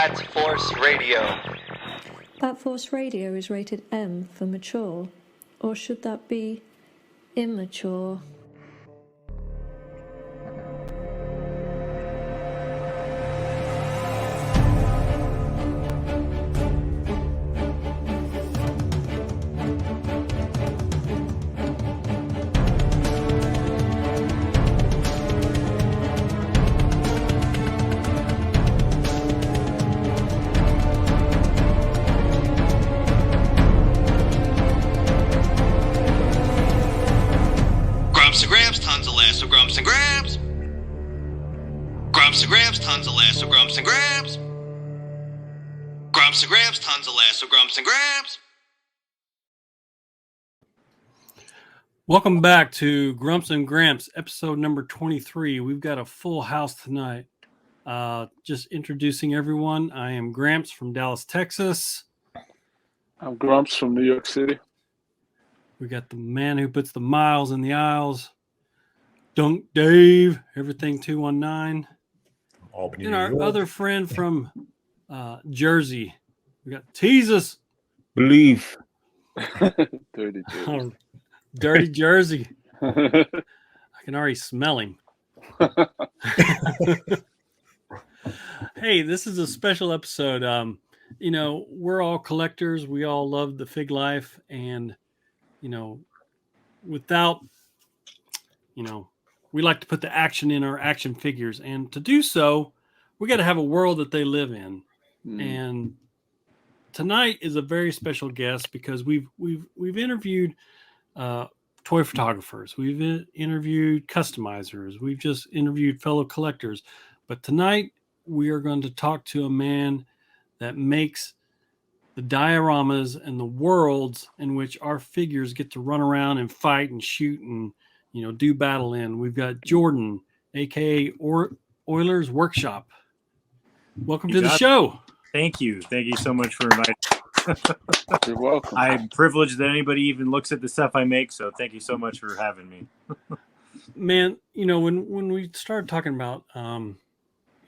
Bat Force Radio. Bat Force Radio is rated M for mature, or should that be immature? Grumps and Gramps, tons of lasso grumps and gramps. Grumps and Gramps, tons of lasso grumps and gramps. Grumps and Gramps, tons of lasso grumps and gramps. Welcome back to Grumps and Gramps, episode number 23. We've got a full house tonight. Just introducing everyone. I am Gramps from Dallas, Texas. I'm Grumps from New York City. We got the man who puts the miles in the aisles, Dunk Dave, everything 219. Albany, And New our York. other friend from Jersey. We got Teasus. Believe. Dirty Oh, Dirty Jersey. I can already smell him. Hey, this is a special episode. We're all collectors. We all love the fig life. And, we like to put the action in our action figures. And to do so, we got to have a world that they live in. And tonight is a very special guest because we've interviewed toy photographers, we've interviewed customizers, we've just interviewed fellow collectors, but tonight we are going to talk to a man that makes the dioramas and the worlds in which our figures get to run around and fight and shoot and do battle in. We've got Jordan, aka OILERS Workshop. Welcome to the show. Thank you so much for inviting me. You're welcome. I'm privileged that anybody even looks at the stuff I make, so thank you so much for having me. Man, when we started talking about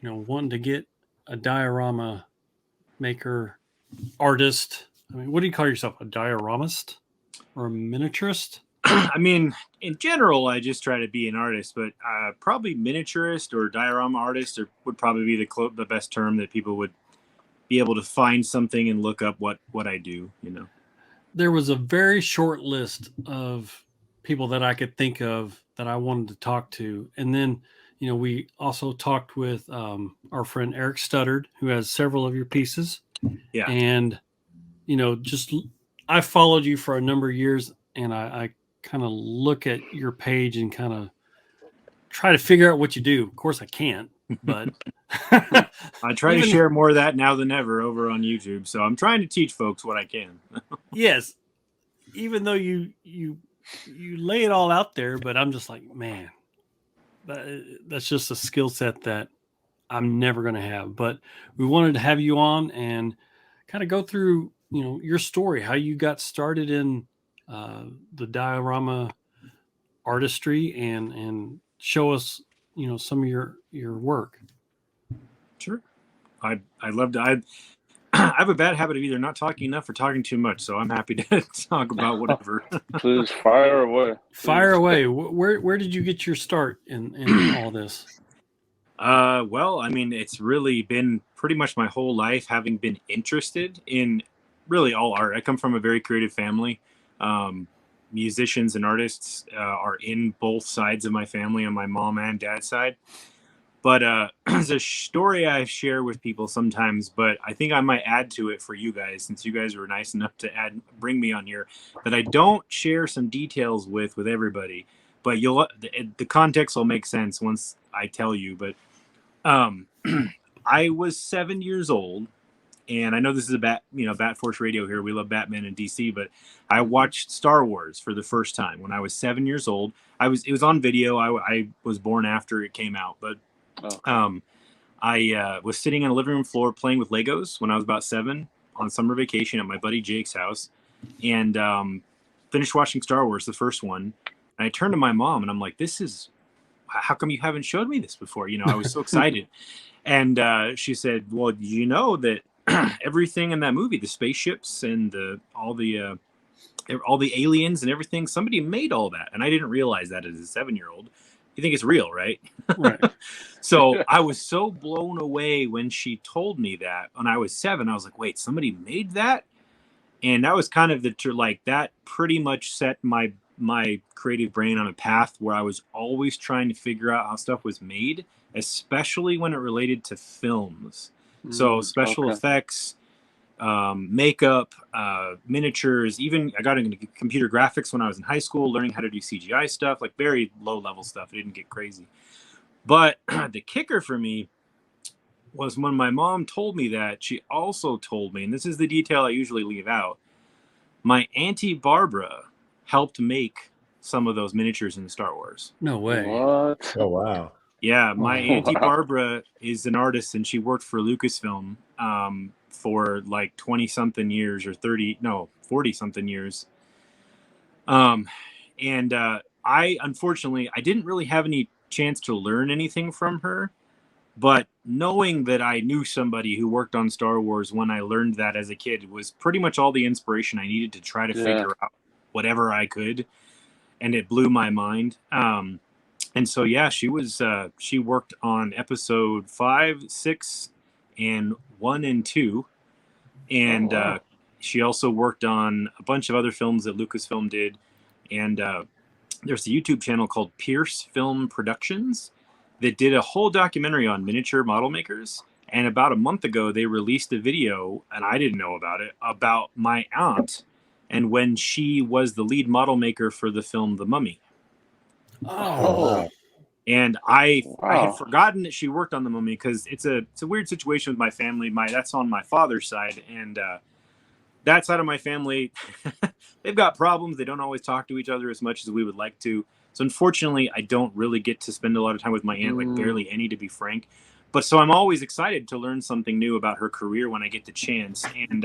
wanting to get a diorama maker, artist, what do you call yourself? A dioramist or a miniaturist? I mean, in general, I just try to be an artist, but probably miniaturist or diorama artist would probably be the best term that people would be able to find something and look up what I do, There was a very short list of people that I could think of that I wanted to talk to. And then, we also talked with our friend Eric Studdard, who has several of your pieces. Yeah. And, I followed you for a number of years, and I kind of look at your page and kind of try to figure out what you do. Of course I can't, but I try to share more of that now than ever over on YouTube. So I'm trying to teach folks what I can. Yes. Even though you lay it all out there, but I'm just like, man, that's just a skill set that I'm never going to have. But we wanted to have you on and kind of go through, your story, how you got started in the diorama artistry and show us, some of your work. Sure. I'd love to. I have a bad habit of either not talking enough or talking too much, so I'm happy to talk about whatever. Please fire away. Fire away. Where did you get your start in all this? Well, I mean, it's really been pretty much my whole life having been interested in really all art. I come from a very creative family. Musicians and artists are in both sides of my family on my mom and dad's side. But it's a story I share with people sometimes, but I think I might add to it for you guys, since you guys were nice enough to bring me on here, that I don't share some details with everybody. But the context will make sense once I tell you. But I was 7 years old. And I know this is a Bat Force Radio here. We love Batman and DC, but I watched Star Wars for the first time when I was 7 years old. It was on video. I was born after it came out, but I was sitting on a living room floor playing with Legos when I was about 7 on summer vacation at my buddy Jake's house, and finished watching Star Wars, the first one. And I turned to my mom and I'm like, how come you haven't showed me this before? I was so excited. And she said, well, do you know that everything in that movie, the spaceships and all the aliens and everything, somebody made all that. And I didn't realize that as a 7-year-old. You think it's real, right? Right. So I was so blown away when she told me that when I was 7. I was like, wait, somebody made that? And that was kind of that pretty much set my creative brain on a path where I was always trying to figure out how stuff was made, especially when it related to films. So special effects, makeup, miniatures, even I got into computer graphics when I was in high school, learning how to do CGI stuff, like very low level stuff. It didn't get crazy. But the kicker for me was when my mom told me that, she also told me, and this is the detail I usually leave out, my Auntie Barbara helped make some of those miniatures in Star Wars. No way. What? Oh wow. Yeah, my Auntie wow. Barbara is an artist, and she worked for Lucasfilm for like 20-something years or 40-something years. And unfortunately, I didn't really have any chance to learn anything from her. But knowing that I knew somebody who worked on Star Wars when I learned that as a kid was pretty much all the inspiration I needed to try to figure out whatever I could. And it blew my mind. And so, yeah, she worked on episode 5, 6, and 1 and 2. And she also worked on a bunch of other films that Lucasfilm did. And there's a YouTube channel called Pierce Film Productions that did a whole documentary on miniature model makers. And about a month ago, they released a video, and I didn't know about it, about my aunt and when she was the lead model maker for the film The Mummy. Oh. And I had forgotten that she worked on The Mummy because it's a weird situation with my family. That's on my father's side, and that side of my family, they've got problems. They don't always talk to each other as much as we would like to. So unfortunately, I don't really get to spend a lot of time with my aunt, like barely any, to be frank. But so I'm always excited to learn something new about her career when I get the chance. And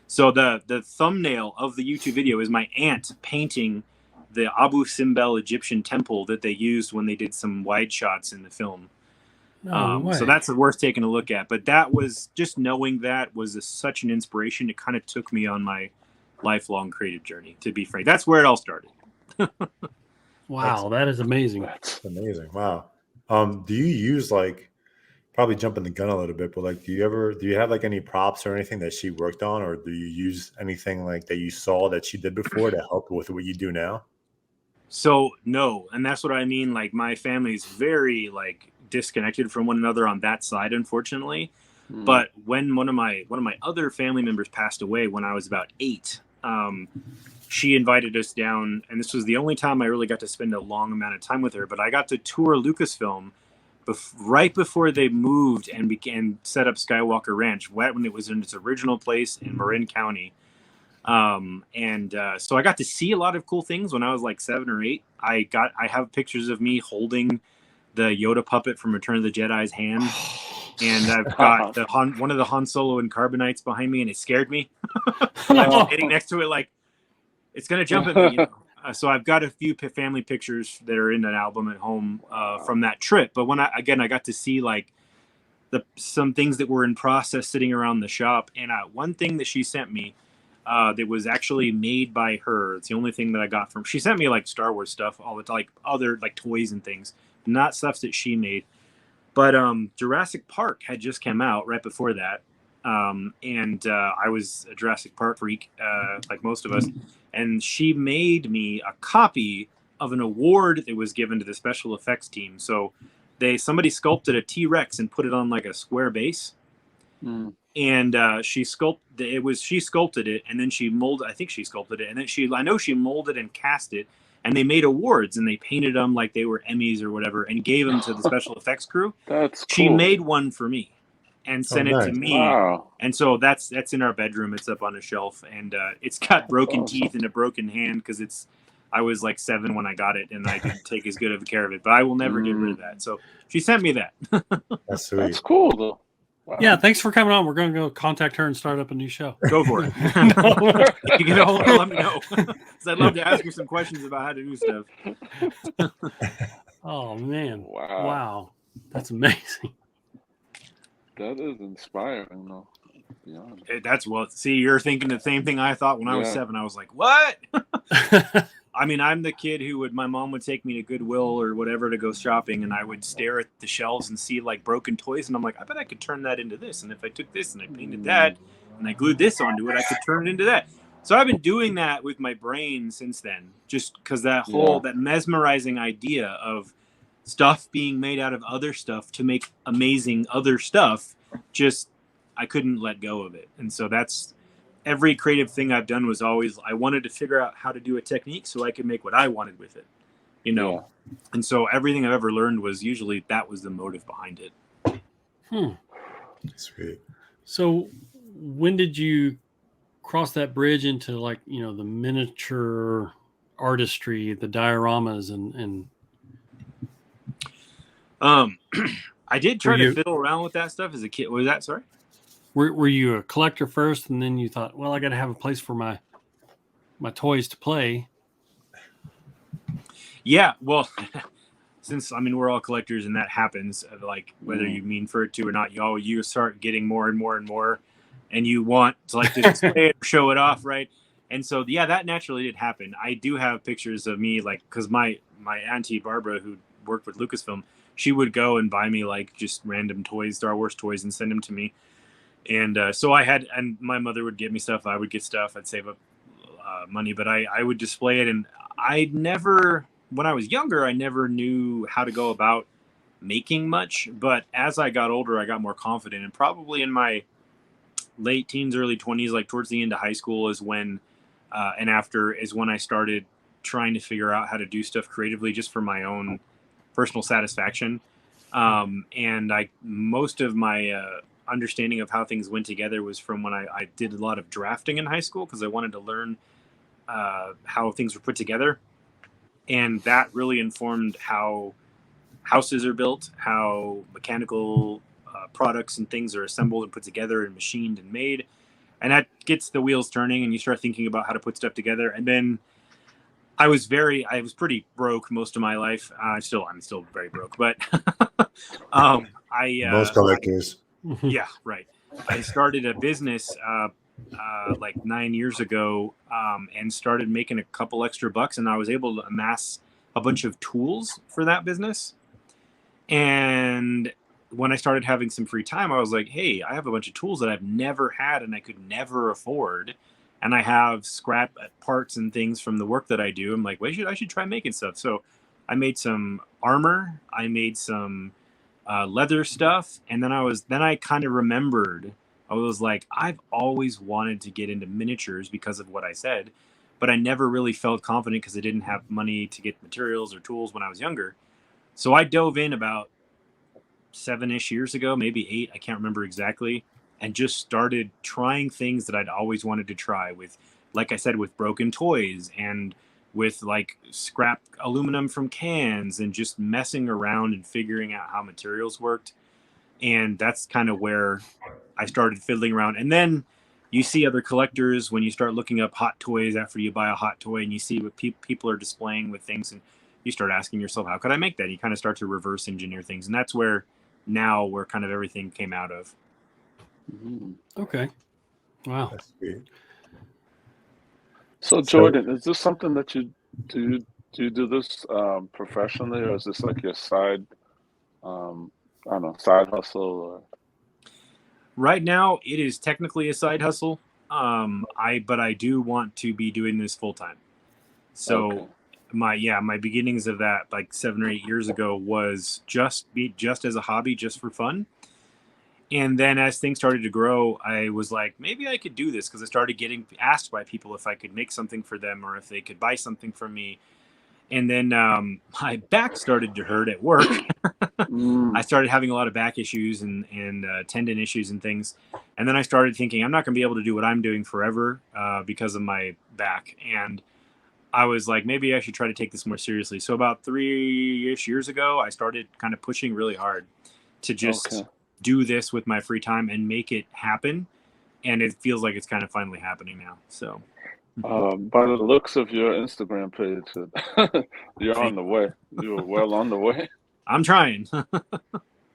so the thumbnail of the YouTube video is my aunt painting the Abu Simbel Egyptian temple that they used when they did some wide shots in the film. So that's worth taking a look at. But that was just knowing that was such an inspiration. It kind of took me on my lifelong creative journey, to be frank. That's where it all started. Wow, that is amazing. That's amazing. Wow. Do you use, like, probably jumping the gun a little bit, but like, do you have like any props or anything that she worked on, or do you use anything like that you saw that she did before to help with what you do now? So no, and that's what I mean. Like, my family is very like disconnected from one another on that side, unfortunately. But when one of my other family members passed away when I was about 8, she invited us down, and this was the only time I really got to spend a long amount of time with her. But I got to tour Lucasfilm right before they moved and began set up Skywalker Ranch, when it was in its original place in Marin County. So I got to see a lot of cool things when I was like 7 or 8. I have pictures of me holding the Yoda puppet from Return of the Jedi's hand. And I've got one of the Han Solo and Carbonites behind me, and it scared me. I was standing next to it like, it's going to jump at me. You know? So I've got a few family pictures that are in an album at home from that trip. But when I got to see like some things that were in process sitting around the shop. And one thing that she sent me that was actually made by her. It's the only thing that I got from. She sent me like Star Wars stuff, all the like other like toys and things, not stuff that she made. But Jurassic Park had just come out right before that. I was a Jurassic Park freak, like most of us. And she made me a copy of an award that was given to the special effects team. So somebody sculpted a T-Rex and put it on like a square base. And she sculpted it, and then she molded. I think she sculpted it, and then I know she molded and cast it. And they made awards, and they painted them like they were Emmys or whatever, and gave them to the special effects crew. That's cool. She made one for me and sent it to me. Wow. And so that's in our bedroom. It's up on a shelf, and it's got broken teeth and a broken hand because I was like 7 when I got it, and I didn't take as good of care of it. But I will never get rid of that. So she sent me that. That's sweet. That's cool, though. Wow. Yeah, thanks for coming on. We're going to go contact her and start up a new show. Go for it. If you get a hold of her, let me know. Because I'd love to ask you some questions about how to do stuff. Oh, man. Wow. Wow. That's amazing. That is inspiring, though. To be honest. That's well. See, you're thinking the same thing I thought when I was Yeah. 7. I was like, what? I mean, I'm the kid who my mom would take me to Goodwill or whatever to go shopping, and I would stare at the shelves and see like broken toys, and I'm like, I bet I could turn that into this. And if I took this and I painted that and I glued this onto it, I could turn it into that. So I've been doing that with my brain since then, just because that mesmerizing idea of stuff being made out of other stuff to make amazing other stuff, I couldn't let go of it. And so that's every creative thing I've done was always, I wanted to figure out how to do a technique so I could make what I wanted with it, Yeah. And so everything I've ever learned was usually that was the motive behind it. Sweet. So when did you cross that bridge into like, the miniature artistry, the dioramas and I did try to fiddle around with that stuff as a kid. Was that, sorry? Were you a collector first, and then you thought, well, I got to have a place for my toys to play? Yeah, well, since we're all collectors, and that happens, like whether you mean for it to or not, you start getting more and more and more, and you want to like to display it or show it off, right? And so, yeah, that naturally did happen. I do have pictures of me, like, because my auntie Barbara, who worked with Lucasfilm, she would go and buy me like just random toys, Star Wars toys, and send them to me. And so and my mother would get me stuff. I would get stuff. I'd save up money, but I would display it. And when I was younger, I never knew how to go about making much. But as I got older, I got more confident. And probably in my late teens, early 20s, like towards the end of high school is when, and after is when I started trying to figure out how to do stuff creatively just for my own personal satisfaction. And most of my understanding of how things went together was from when I did a lot of drafting in high school because I wanted to learn how things were put together. And that really informed how houses are built, how mechanical products and things are assembled and put together and machined and made. And that gets the wheels turning and you start thinking about how to put stuff together. And then I was pretty broke most of my life. I'm still very broke, but Most collectors. yeah, right. I started a business like 9 years ago and started making a couple extra bucks, and I was able to amass a bunch of tools for that business. And when I started having some free time, I was like, hey, I have a bunch of tools that I've never had and I could never afford. And I have scrap parts and things from the work that I do. I'm like, well, I should try making stuff. So I made some armor. I made some leather stuff. And then I kind of remembered, I was like, I've always wanted to get into miniatures because of what I said, but I never really felt confident because I didn't have money to get materials or tools when I was younger. So I dove in about 7-ish years ago, maybe 8, I can't remember exactly, and just started trying things that I'd always wanted to try with, like I said, with broken toys and with like scrap aluminum from cans and just messing around and figuring out how materials worked. And that's kind of where I started fiddling around. And then you see other collectors when you start looking up hot toys after you buy a hot toy and you see what people are displaying with things, and you start asking yourself, how could I make that? You kind of start to reverse engineer things. And that's where kind of everything came out of. Okay. Wow. That's great. So Jordan, is this something that you do this professionally, or is this like your side, I don't know, side hustle? Or... Right now, it is technically a side hustle. But I do want to be doing this full time. So my beginnings of that, like 7 or 8 years ago, was just as a hobby, just for fun. And then as things started to grow, I was like, maybe I could do this, because I started getting asked by people if I could make something for them or if they could buy something from me. And then my back started to hurt at work. I started having a lot of back issues and tendon issues and things. And then I started thinking, I'm not going to be able to do what I'm doing forever because of my back. And I was like, maybe I should try to take this more seriously. So about 3-ish years ago, I started kind of pushing really hard to just do this with my free time and make it happen. And it feels like it's kind of finally happening now. So by the looks of your Instagram page, you're on the way. You're well on the way. I'm trying.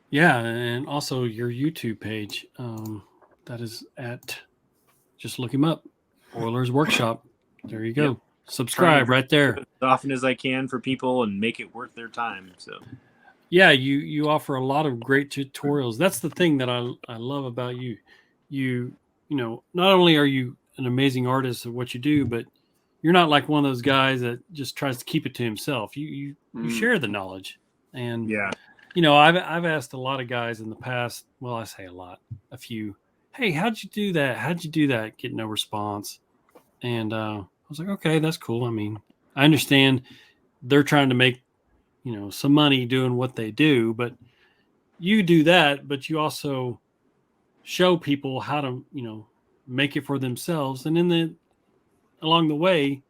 Yeah, and also your YouTube page. That is at, just look him up, Oilers Workshop. There you go. Yep. Subscribe right there. As often as I can for people and make it worth their time. So Yeah, you offer a lot of great tutorials. That's the thing that I love about you. You know, not only are you an amazing artist of what you do, but you're not like one of those guys that just tries to keep it to himself. You share the knowledge. And yeah, you know, I've asked a lot of guys in the past, well, I say a lot, a few, hey, how'd you do that? How'd you do that? Get no response. And I was like, okay, that's cool. I mean, I understand they're trying to make, you know, some money doing what they do, but you do that, but you also show people how to, you know, make it for themselves. And then along the way,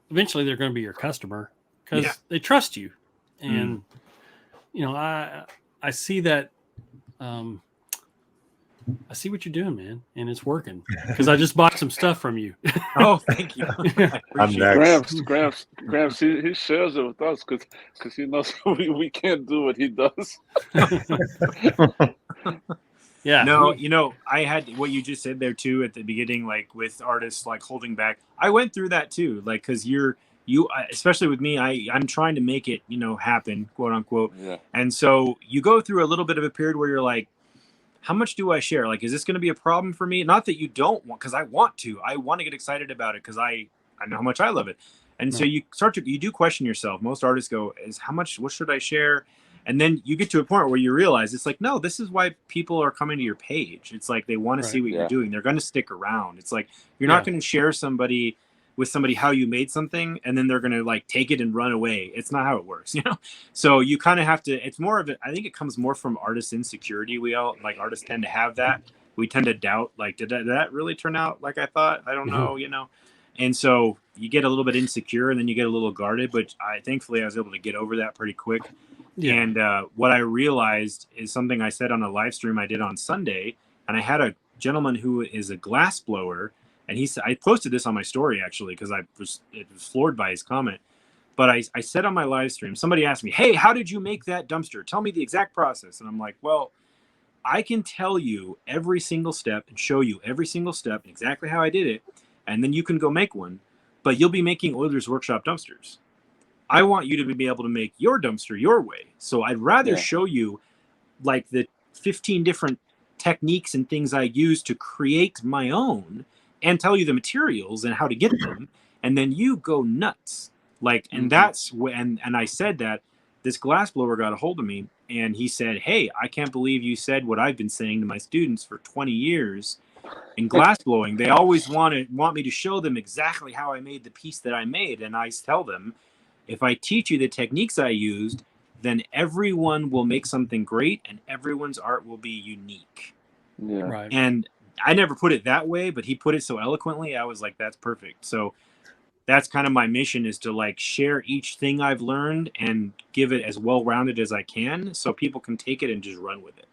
eventually they're going to be your customer because they trust you. And, you know, I see that, I see what you're doing, man, and it's working because I just bought some stuff from you. Oh, thank you. I'm next. Gramps, he shares it with us because he knows we can't do what he does. Yeah. No, you know, I had what you just said there too at the beginning, like with artists like holding back. I went through that too, like because you especially with me, I'm trying to make it, you know, happen, quote unquote. Yeah. And so you go through a little bit of a period where you're like, how much do I share? Like, is this going to be a problem for me? Not that you don't want, because I want to get excited about it because I know how much I love it. And so you do question yourself. Most artists go, what should I share? And then you get to a point where you realize it's like, no, this is why people are coming to your page. It's like they want to see what you're doing. They're going to stick around. It's like you're not going to share with somebody how you made something and then they're going to like take it and run away. It's not how it works, you know? So you kind of have to, it's more of it. I think it comes more from artist insecurity. We all, like, artists tend to have that. We tend to doubt, like, did that really turn out like I thought? I don't know, you know? And so you get a little bit insecure and then you get a little guarded, but thankfully I was able to get over that pretty quick. Yeah. And what I realized is something I said on a live stream I did on Sunday. And I had a gentleman who is a glass blower. And I posted this on my story actually, because it was floored by his comment. But I said on my live stream, somebody asked me, hey, how did you make that dumpster? Tell me the exact process. And I'm like, well, I can tell you every single step and show you every single step and exactly how I did it. And then you can go make one, but you'll be making Oilers Workshop dumpsters. I want you to be able to make your dumpster your way. So I'd rather show you like the 15 different techniques and things I use to create my own and tell you the materials and how to get them. And then you go nuts. Like, and that's when, and I said that this glassblower got a hold of me and he said, hey, I can't believe you said what I've been saying to my students for 20 years in glassblowing. They always want me to show them exactly how I made the piece that I made. And I tell them, if I teach you the techniques I used, then everyone will make something great and everyone's art will be unique. Yeah. Right. And I never put it that way, but he put it so eloquently. I was like, that's perfect. So that's kind of my mission, is to like share each thing I've learned and give it as well-rounded as I can so people can take it and just run with it.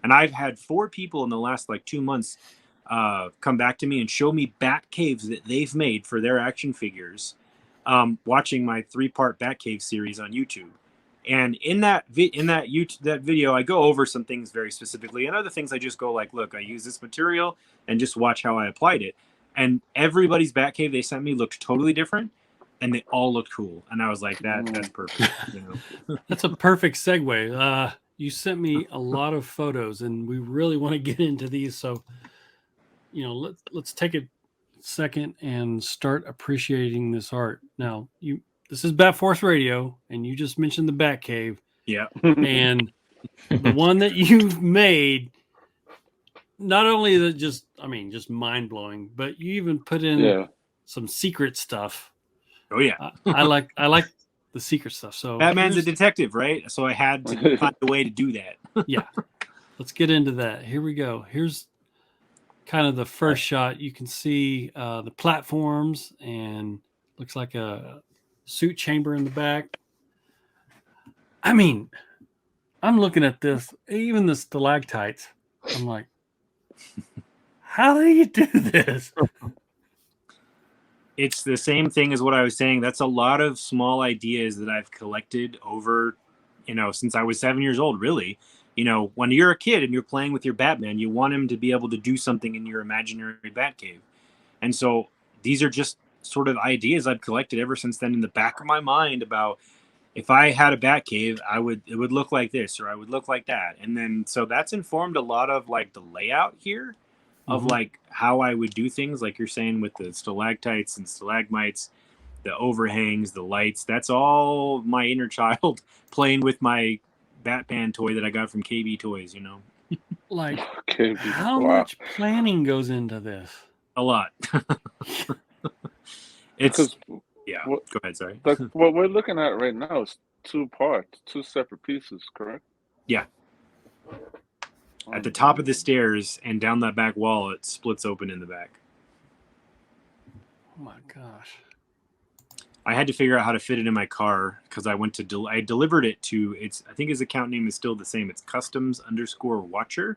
And I've had 4 people in the last like 2 months come back to me and show me bat caves that they've made for their action figures, watching my 3-part Batcave series on YouTube. And in that video, I go over some things very specifically, and other things I just go like, look, I use this material and just watch how I applied it. And everybody's Batcave they sent me looked totally different, and they all looked cool. And I was like, that's perfect. You know? That's a perfect segue. You sent me a lot of photos, and we really want to get into these. So, you know, let's take a second and start appreciating this art. Now, this is Bat Force Radio, and you just mentioned the Batcave. Yeah. And the one that you've made, not only is it just mind blowing, but you even put in some secret stuff. Oh yeah. I like the secret stuff. So Batman's a detective, right? So I had to find a way to do that. Yeah. Let's get into that. Here we go. Here's kind of the first shot. You can see the platforms and looks like a suit chamber in the back. I mean, I'm looking at this, even the stalactites. I'm like, how do you do this? It's the same thing as what I was saying. That's a lot of small ideas that I've collected over, since I was 7 years old, really. You know, when you're a kid and you're playing with your Batman, you want him to be able to do something in your imaginary Batcave. And so these are just sort of ideas I've collected ever since then in the back of my mind about if I had a Batcave, it would look like this or I would look like that. And then so that's informed a lot of like the layout here of like how I would do things, like you're saying with the stalactites and stalagmites, the overhangs, the lights. That's all my inner child playing with my Batman toy that I got from KB Toys, you know. Like, Okay. how Wow. much planning goes into this? A lot. It's Because yeah. what, Go ahead, sorry. like what we're looking at right now is two parts, two separate pieces, correct? Yeah. At the top of the stairs and down that back wall, it splits open in the back. Oh my gosh. I had to figure out how to fit it in my car because I went to I delivered it to I think his account name is still the same. It's customs_watcher.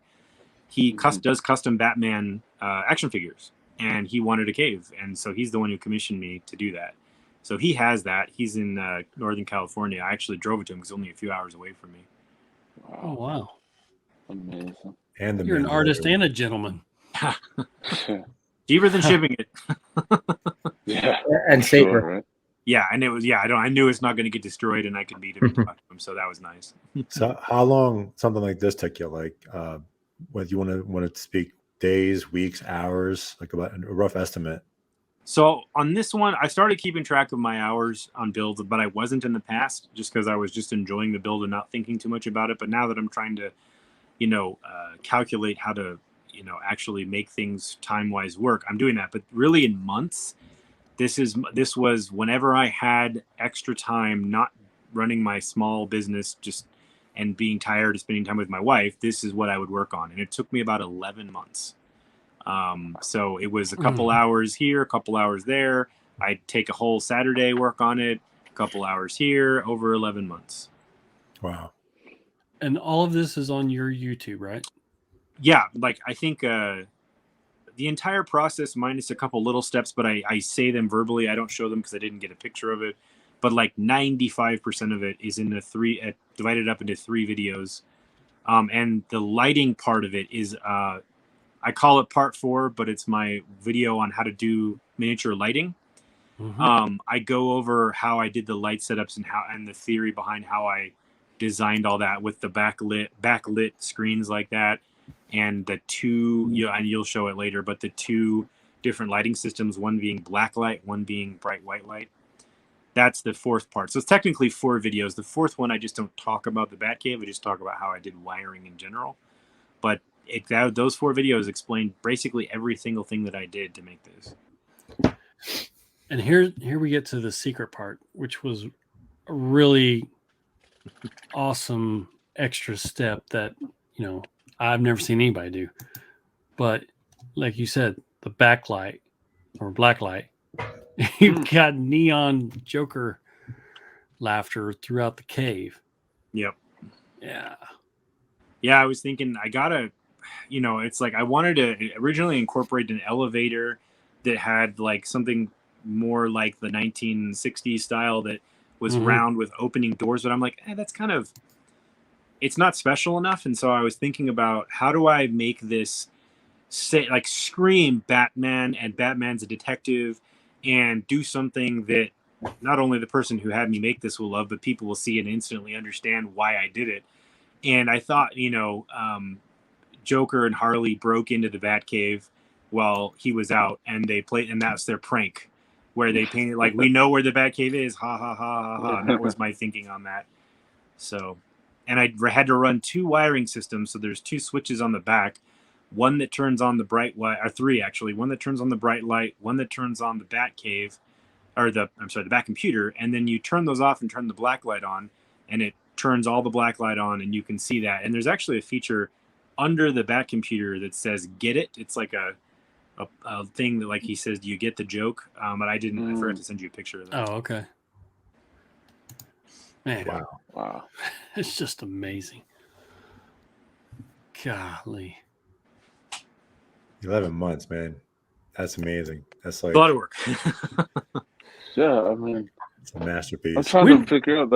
He does custom Batman action figures, and he wanted a cave, and so he's the one who commissioned me to do that. So he has that. He's in Northern California. I actually drove it to him because it's only a few hours away from me. Oh wow. Amazing. And You're an artist and a gentleman. Cheaper than shipping it. Yeah. And safer. Sure, right? Yeah, and it was I knew it's not going to get destroyed, and I could beat him and talk to him, so that was nice. So how long something like this took you? Like, whether you want to speak days, weeks, hours, like about a rough estimate. So on this one, I started keeping track of my hours on builds, but I wasn't in the past just because I was just enjoying the build and not thinking too much about it. But now that I'm trying to, calculate how to, actually make things time-wise work, I'm doing that. But really in months, this was whenever I had extra time not running my small business and being tired of spending time with my wife, this is what I would work on. And it took me about 11 months. So it was a couple hours here, a couple hours there. I'd take a whole Saturday, work on it, a couple hours here, over 11 months. Wow. And all of this is on your YouTube, right? Yeah. Like I think, the entire process minus a couple little steps, but I say them verbally. I don't show them because I didn't get a picture of it. But like 95% of it is in the divided up into 3 videos. And the lighting part of it is, I call it part 4, but it's my video on how to do miniature lighting. I go over how I did the light setups and the theory behind how I designed all that with the backlit screens like that. And the two, and you'll show it later, but the 2 different lighting systems, one being black light, one being bright white light. That's the 4th part. So it's technically 4 videos. The 4th one, I just don't talk about the Batcave. I just talk about how I did wiring in general. But those 4 videos explain basically every single thing that I did to make this. And here we get to the secret part, which was a really awesome extra step that, I've never seen anybody do. But like you said, the backlight or black light, you've got neon Joker laughter throughout the cave. Yep. Yeah. Yeah, I was thinking I gotta, it's like I wanted to originally incorporate an elevator that had like something more like the 1960s style that was round with opening doors. But I'm like, that's kind of, it's not special enough. And so I was thinking about how do I make this scream Batman and Batman's a detective and do something that not only the person who had me make this will love, but people will see and instantly understand why I did it. And I thought, Joker and Harley broke into the Batcave while he was out, and they played, and that's their prank, where they painted like, we know where the Batcave is, ha ha ha ha ha. And that was my thinking on that. So, and I had to run 2 wiring systems, so there's 2 switches on the back, one that turns on the bright light, or 3 actually, one that turns on the bright light, one that turns on the Batcave, or the Bat computer, and then you turn those off and turn the black light on, and it turns all the black light on, and you can see that. And there's actually a feature under the Bat computer that says "Get it." It's like a thing that, like, he says, "Do you get the joke?" But I didn't. I forgot to send you a picture of that. Oh, okay. Man, Wow. It's just amazing. Golly. 11 months, man. That's amazing. That's like A lot of work. Yeah, I mean, it's a masterpiece. I'm trying to figure out,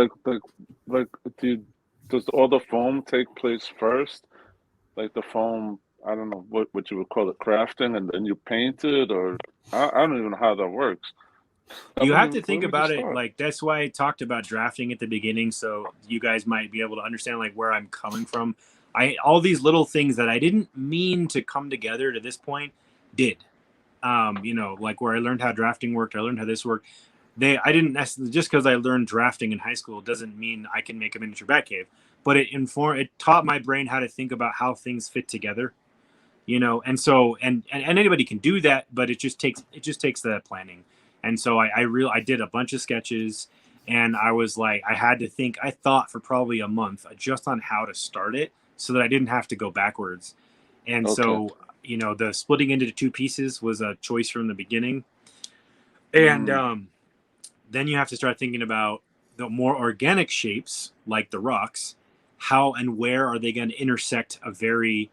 like, dude, does all the foam take place first? Like the foam, I don't know what you would call it, crafting, and then you paint it, or I don't even know how that works. You have to Where think would you about it start? like that's why I talked about drafting at the beginning, so you guys might be able to understand like where I'm coming from. All these little things that I didn't mean to come together to this point did. You know, like where I learned how drafting worked, I learned how this worked. I didn't necessarily, just because I learned drafting in high school doesn't mean I can make a miniature Batcave, but it taught my brain how to think about how things fit together, you know. And so and anybody can do that, but it just takes the planning. And so I did a bunch of sketches, and I was like, I thought for probably a month just on how to start it so that I didn't have to go backwards. And Okay. so, you know, the splitting into two pieces was a choice from the beginning. And then you have to start thinking about the more organic shapes, like the rocks. How and where are they going to intersect a very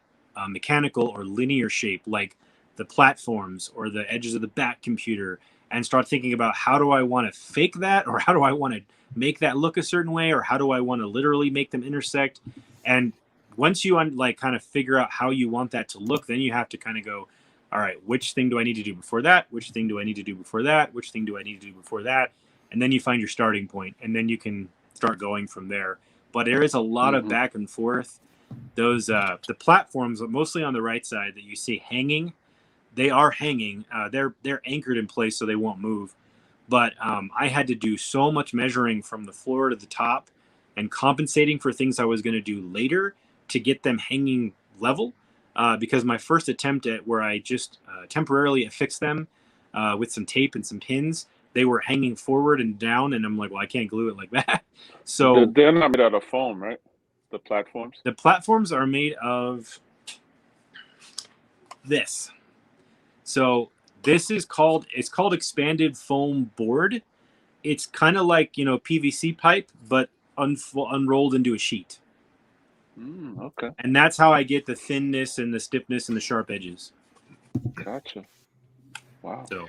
mechanical or linear shape, like the platforms or the edges of the back computer? And start thinking about, how do I want to fake that, or how do I want to make that look a certain way, or how do I want to literally make them intersect? And once you like kind of figure out how you want that to look, then you have to kind of go, all right, which thing do I need to do before that? Which thing do I need to do before that? Which thing do I need to do before that? And then you find your starting point, and then you can start going from there. But there is a lot of Mm-hmm. back and forth. Those the platforms, mostly on the right side that you see hanging, they are hanging. They're anchored in place so they won't move. But I had to do so much measuring from the floor to the top, and compensating for things I was going to do later to get them hanging level. Because my first attempt at where I just temporarily affixed them with some tape and some pins, they were hanging forward and down, and I'm like, well, I can't glue it like that. So They're not made out of foam, right? The platforms. the platforms are made of this. So it's called expanded foam board. It's kind of like, you know, PVC pipe, but unrolled into a sheet. Okay. And that's how I get the thinness and the stiffness and the sharp edges. Gotcha. Wow. So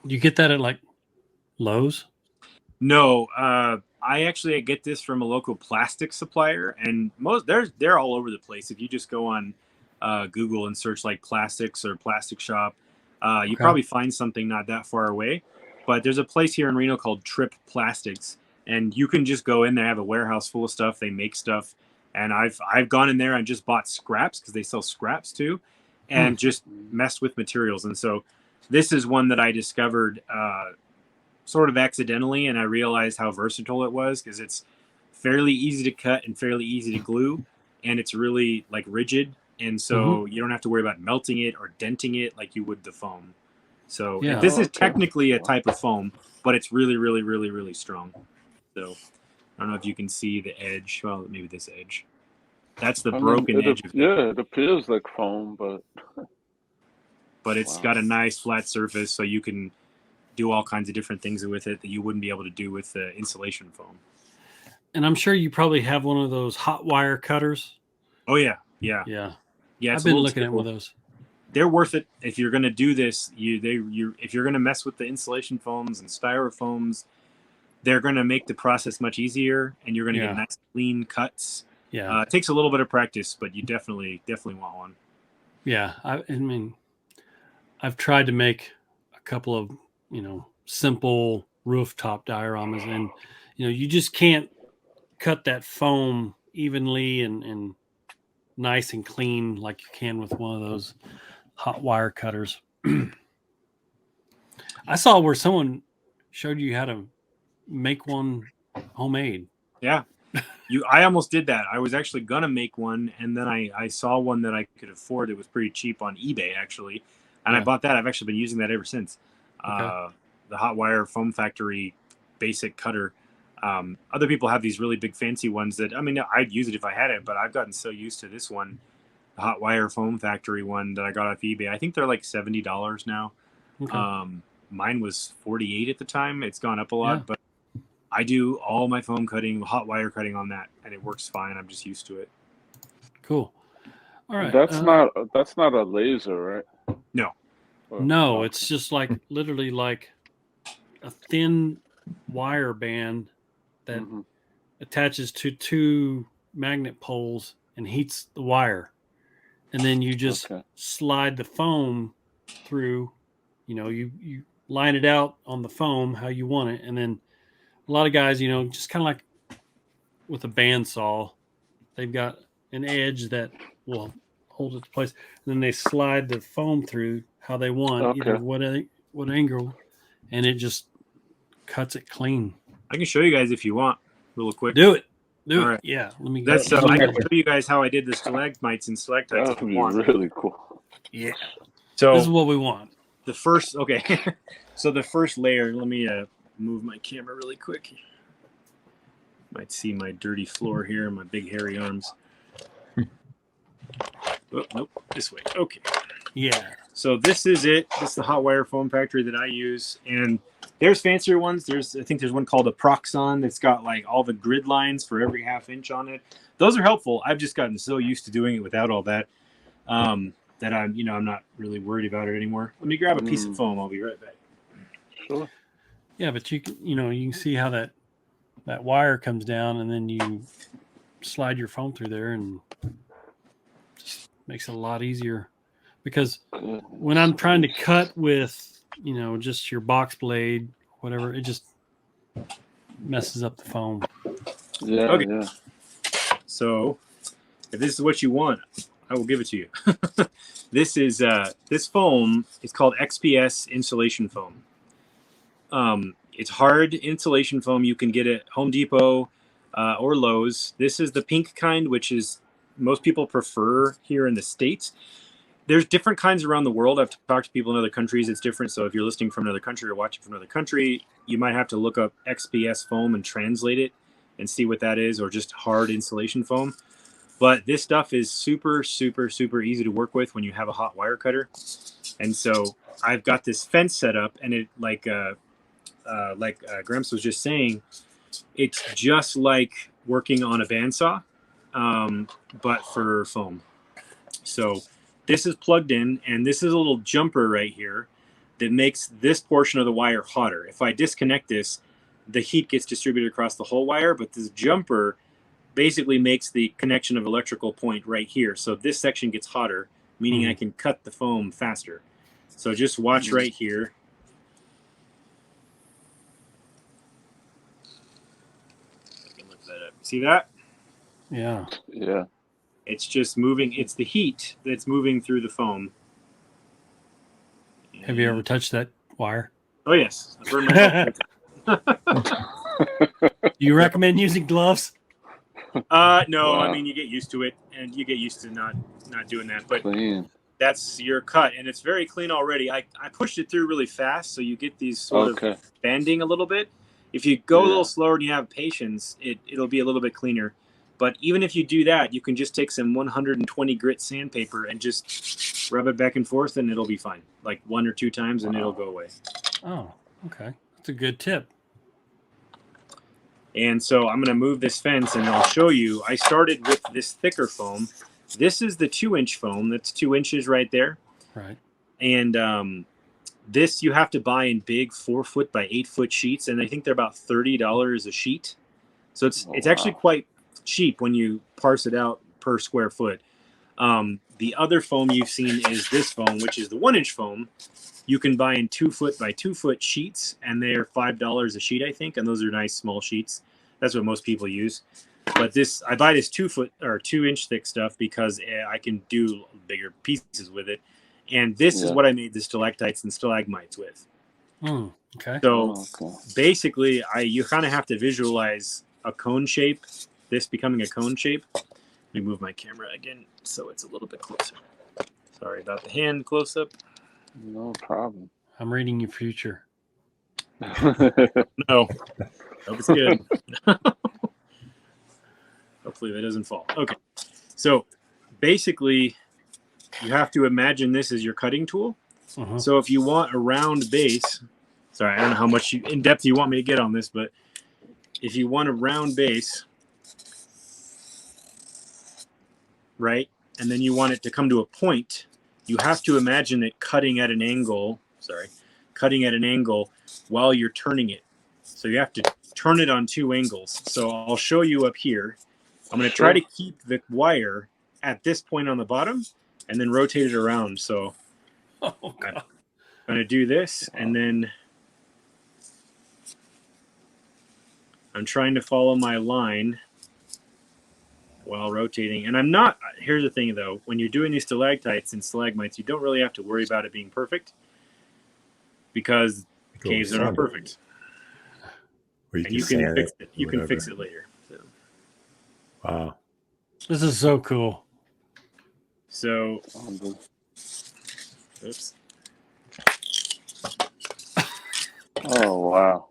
You get that at like Lowe's? no, I get this from a local plastic supplier, and they're all over the place. If you just go on Google and search like plastics or plastic shop, you Okay. probably find something not that far away. But there's a place here in Reno called Trip Plastics, and you can just go in there. They have a warehouse full of stuff. They make stuff, and I've gone in there and just bought scraps, because they sell scraps too, and just messed with materials. And so this is one that I discovered sort of accidentally, and I realized how versatile it was, because it's fairly easy to cut and fairly easy to glue, and it's really like rigid, and so you don't have to worry about melting it or denting it like you would the foam. So Yeah. this is Okay. technically a type of foam, but it's really, really, really, really strong. So I don't know if you can see the edge. Well, maybe this edge. That's the I mean, broken edge of it, yeah, it appears like foam, but but it's wow. got a nice flat surface, so you can do all kinds of different things with it that you wouldn't be able to do with the insulation foam. And I'm sure you probably have one of those hot wire cutters. Oh yeah, yeah, Yeah. yeah. I've been looking at one of those. They're worth it if you're going to do this. If you're going to mess with the insulation foams and styrofoams, they're going to make the process much easier, and you're going to get nice clean cuts. Yeah. It takes a little bit of practice, but you definitely want one. Yeah. I mean, I've tried to make a couple of, you know, simple rooftop dioramas, and, you know, you just can't cut that foam evenly and nice and clean like you can with one of those hot wire cutters. I saw where someone showed you how to make one homemade. Yeah. I almost did that. I was actually going to make one, and then I saw one that I could afford. It was pretty cheap on eBay, actually. And I bought that. I've actually been using that ever since. Okay. The Hot Wire Foam Factory basic cutter. Other people have these really big fancy ones that, I mean, I'd use it if I had it, but I've gotten so used to this one, the Hot Wire Foam Factory one that I got off eBay. I think they're like $70 now. Okay. Mine was $48 at the time. It's gone up a lot, but I do all my foam cutting, hot wire cutting on that, and it works fine. I'm just used to it. Cool. All right. That's not a laser, right? No. No, it's just like literally like a thin wire band that attaches to 2 magnet poles and heats the wire. And then you just slide the foam through, you line it out on the foam how you want it. And then a lot of guys, just kind of like with a bandsaw, they've got an edge that will hold it to place. And then they slide the foam through how they want, either what angle, and it just cuts it clean. I can show you guys if you want, real quick. Do it. All it. Right. Yeah. Let me. That's I can show you guys how I did the stalagmites and stalactites. That would be really cool. Yeah. So this is what we want. The first, so the first layer. Let me move my camera really quick. Might see my dirty floor here, my big hairy arms. Oh, nope, this way. Okay. Yeah. So this is it. This is the hot wire foam factory that I use, and there's fancier ones. I think there's one called a Proxon that's got like all the grid lines for every ½ inch on it. Those are helpful. I've just gotten so used to doing it without all that, that I'm not really worried about it anymore. Let me grab a piece of foam. I'll be right back. Sure. Yeah, but you can see how that wire comes down, and then you slide your foam through there, and just makes it a lot easier. Because when I'm trying to cut with, just your box blade, whatever, it just messes up the foam. Yeah. Okay. Yeah. So if this is what you want, I will give it to you. This foam is called XPS insulation foam. It's hard insulation foam. You can get it at Home Depot or Lowe's. This is the pink kind, which is most people prefer here in the States. There's different kinds around the world. I've talked to people in other countries. It's different. So if you're listening from another country or watching from another country, you might have to look up XPS foam and translate it and see what that is, or just hard insulation foam. But this stuff is super, super, super easy to work with when you have a hot wire cutter. And so I've got this fence set up, and it like Gramps was just saying, it's just like working on a bandsaw, but for foam. So this is plugged in, and this is a little jumper right here that makes this portion of the wire hotter. If I disconnect this, the heat gets distributed across the whole wire, but this jumper basically makes the connection of electrical point right here. So this section gets hotter, meaning I can cut the foam faster. So just watch right here. I can look that up. See that? Yeah. Yeah. It's just moving. It's the heat that's moving through the foam. Have you ever touched that wire? Oh, yes. I burned my Do you recommend using gloves? No, Wow. I mean, you get used to it, and you get used to not doing that. But Clean. that's your cut, and it's very clean already. I pushed it through really fast, so you get these sort of bending a little bit. If you go a little slower and you have patience, it'll be a little bit cleaner. But even if you do that, you can just take some 120 grit sandpaper and just rub it back and forth, and it'll be fine. Like 1 or 2 times, and it'll go away. Oh, okay. That's a good tip. And so I'm going to move this fence, and I'll show you. I started with this thicker foam. This is the 2-inch foam. That's 2 inches right there. Right. And this you have to buy in big 4-foot by 8-foot sheets, and I think they're about $30 a sheet. So it's actually quite cheap when you parse it out per square foot. The other foam you've seen is this foam, which is the 1-inch foam. You can buy in 2-foot by 2-foot sheets, and they're $5 a sheet, I think. And those are nice small sheets. That's what most people use. But I buy this 2-foot or 2-inch thick stuff because I can do bigger pieces with it. And this is what I made the stalactites and stalagmites with. Okay. So basically, you kind of have to visualize a cone shape. This becoming a cone shape. Let me move my camera again so it's a little bit closer. Sorry about the hand close up. No problem. I'm reading your future. No. Hope it's good. Hopefully that doesn't fall. Okay. So basically, you have to imagine this as your cutting tool. So if you want a round base, sorry, I don't know how much in depth you want me to get on this, but if you want a round base, right, and then you want it to come to a point, you have to imagine it cutting at an angle while you're turning it. So you have to turn it on 2 angles. So I'll show you up here. I'm going to try to keep the wire at this point on the bottom and then rotate it around. So I'm going to do this, and then I'm trying to follow my line while rotating. And I'm not, here's the thing though, when you're doing these stalactites and stalagmites, you don't really have to worry about it being perfect because caves are not perfect. And you can fix it. You can fix it later. So. Wow. This is so cool. So, oops. Oh, wow.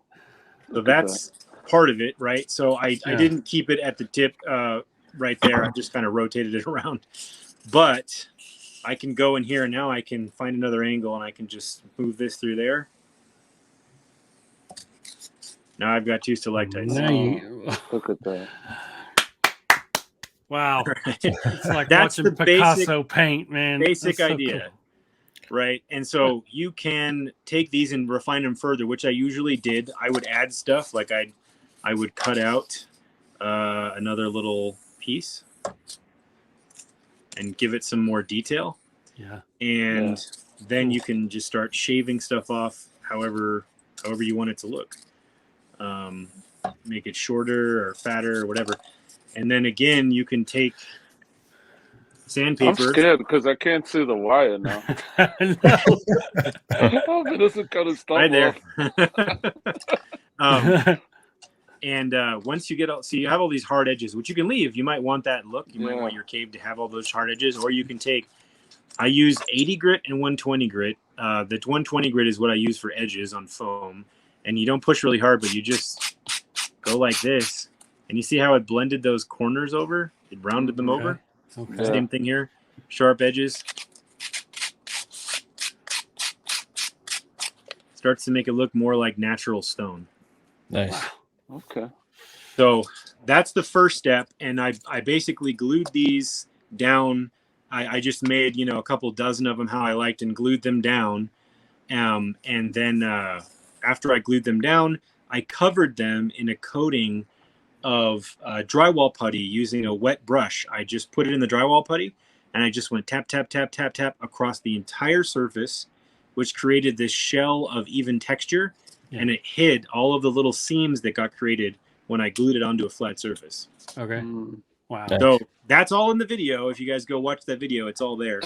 So that's part of it, right? So I didn't keep it at the tip right there. I just kind of rotated it around. But I can go in here and now I can find another angle and I can just move this through there. Now I've got 2 stalactites. Now you... Look at that. Wow. It's like That's watching the Picasso paint, man. Basic so idea. Cool. Right. And so you can take these and refine them further, which I usually did. I would add stuff like I would cut out another little piece and give it some more detail. Yeah. And then you can just start shaving stuff off however you want it to look. Make it shorter or fatter or whatever. And then again, you can take sandpaper. I'm scared because I can't see the wire now. Oh, but this is kind of stuff Right there. And once you get all, so you have all these hard edges, which you can leave. You might want that look. You might want your cave to have all those hard edges, or you can take. I use 80 grit and 120 grit. The 120 grit is what I use for edges on foam, and you don't push really hard, but you just go like this, and you see how it blended those corners over? It rounded them over. Okay. Same thing here. Sharp edges. Starts to make it look more like natural stone. Nice. Okay. So that's the first step, and I basically glued these down. I just made a couple dozen of them how I liked and glued them down, and then after I glued them down, I covered them in a coating of drywall putty using a wet brush. I just put it in the drywall putty, and I just went tap tap tap tap tap across the entire surface, which created this shell of even texture, and it hid all of the little seams that got created when I glued it onto a flat surface. Okay. Wow. So that's all in the video. If you guys go watch that video, it's all there.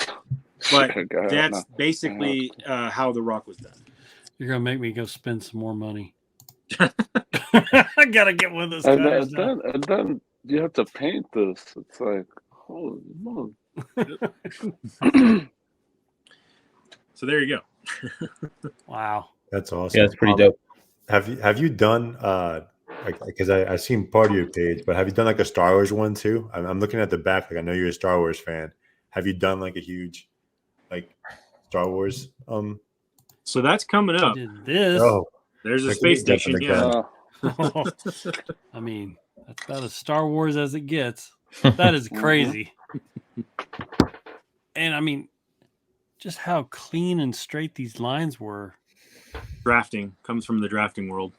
But that's basically how the rock was done. You're going to make me go spend some more money. I got to get one of those guys. And then you have to paint this. It's like, holy moly. So there you go. Wow. That's awesome. Yeah, it's pretty dope. Have you done because I've seen part of your page, but have you done like a Star Wars one too? I'm looking at the back, like I know you're a Star Wars fan. Have you done like a huge like Star Wars? So that's coming up. Did this. Oh, there's a space station. Yeah. I mean, that's about as Star Wars as it gets. That is crazy. And I mean, just how clean and straight these lines were. Drafting comes from the drafting world.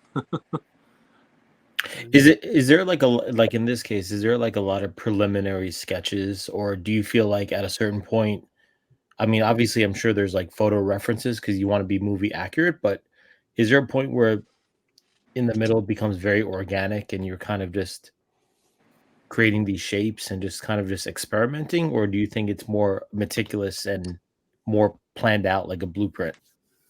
Is there like in this case, is there like a lot of preliminary sketches, or do you feel like at a certain point, I mean, obviously I'm sure there's like photo references because you want to be movie accurate, but is there a point where in the middle it becomes very organic and you're kind of just creating these shapes and just kind of just experimenting, or do you think it's more meticulous and more planned out like a blueprint?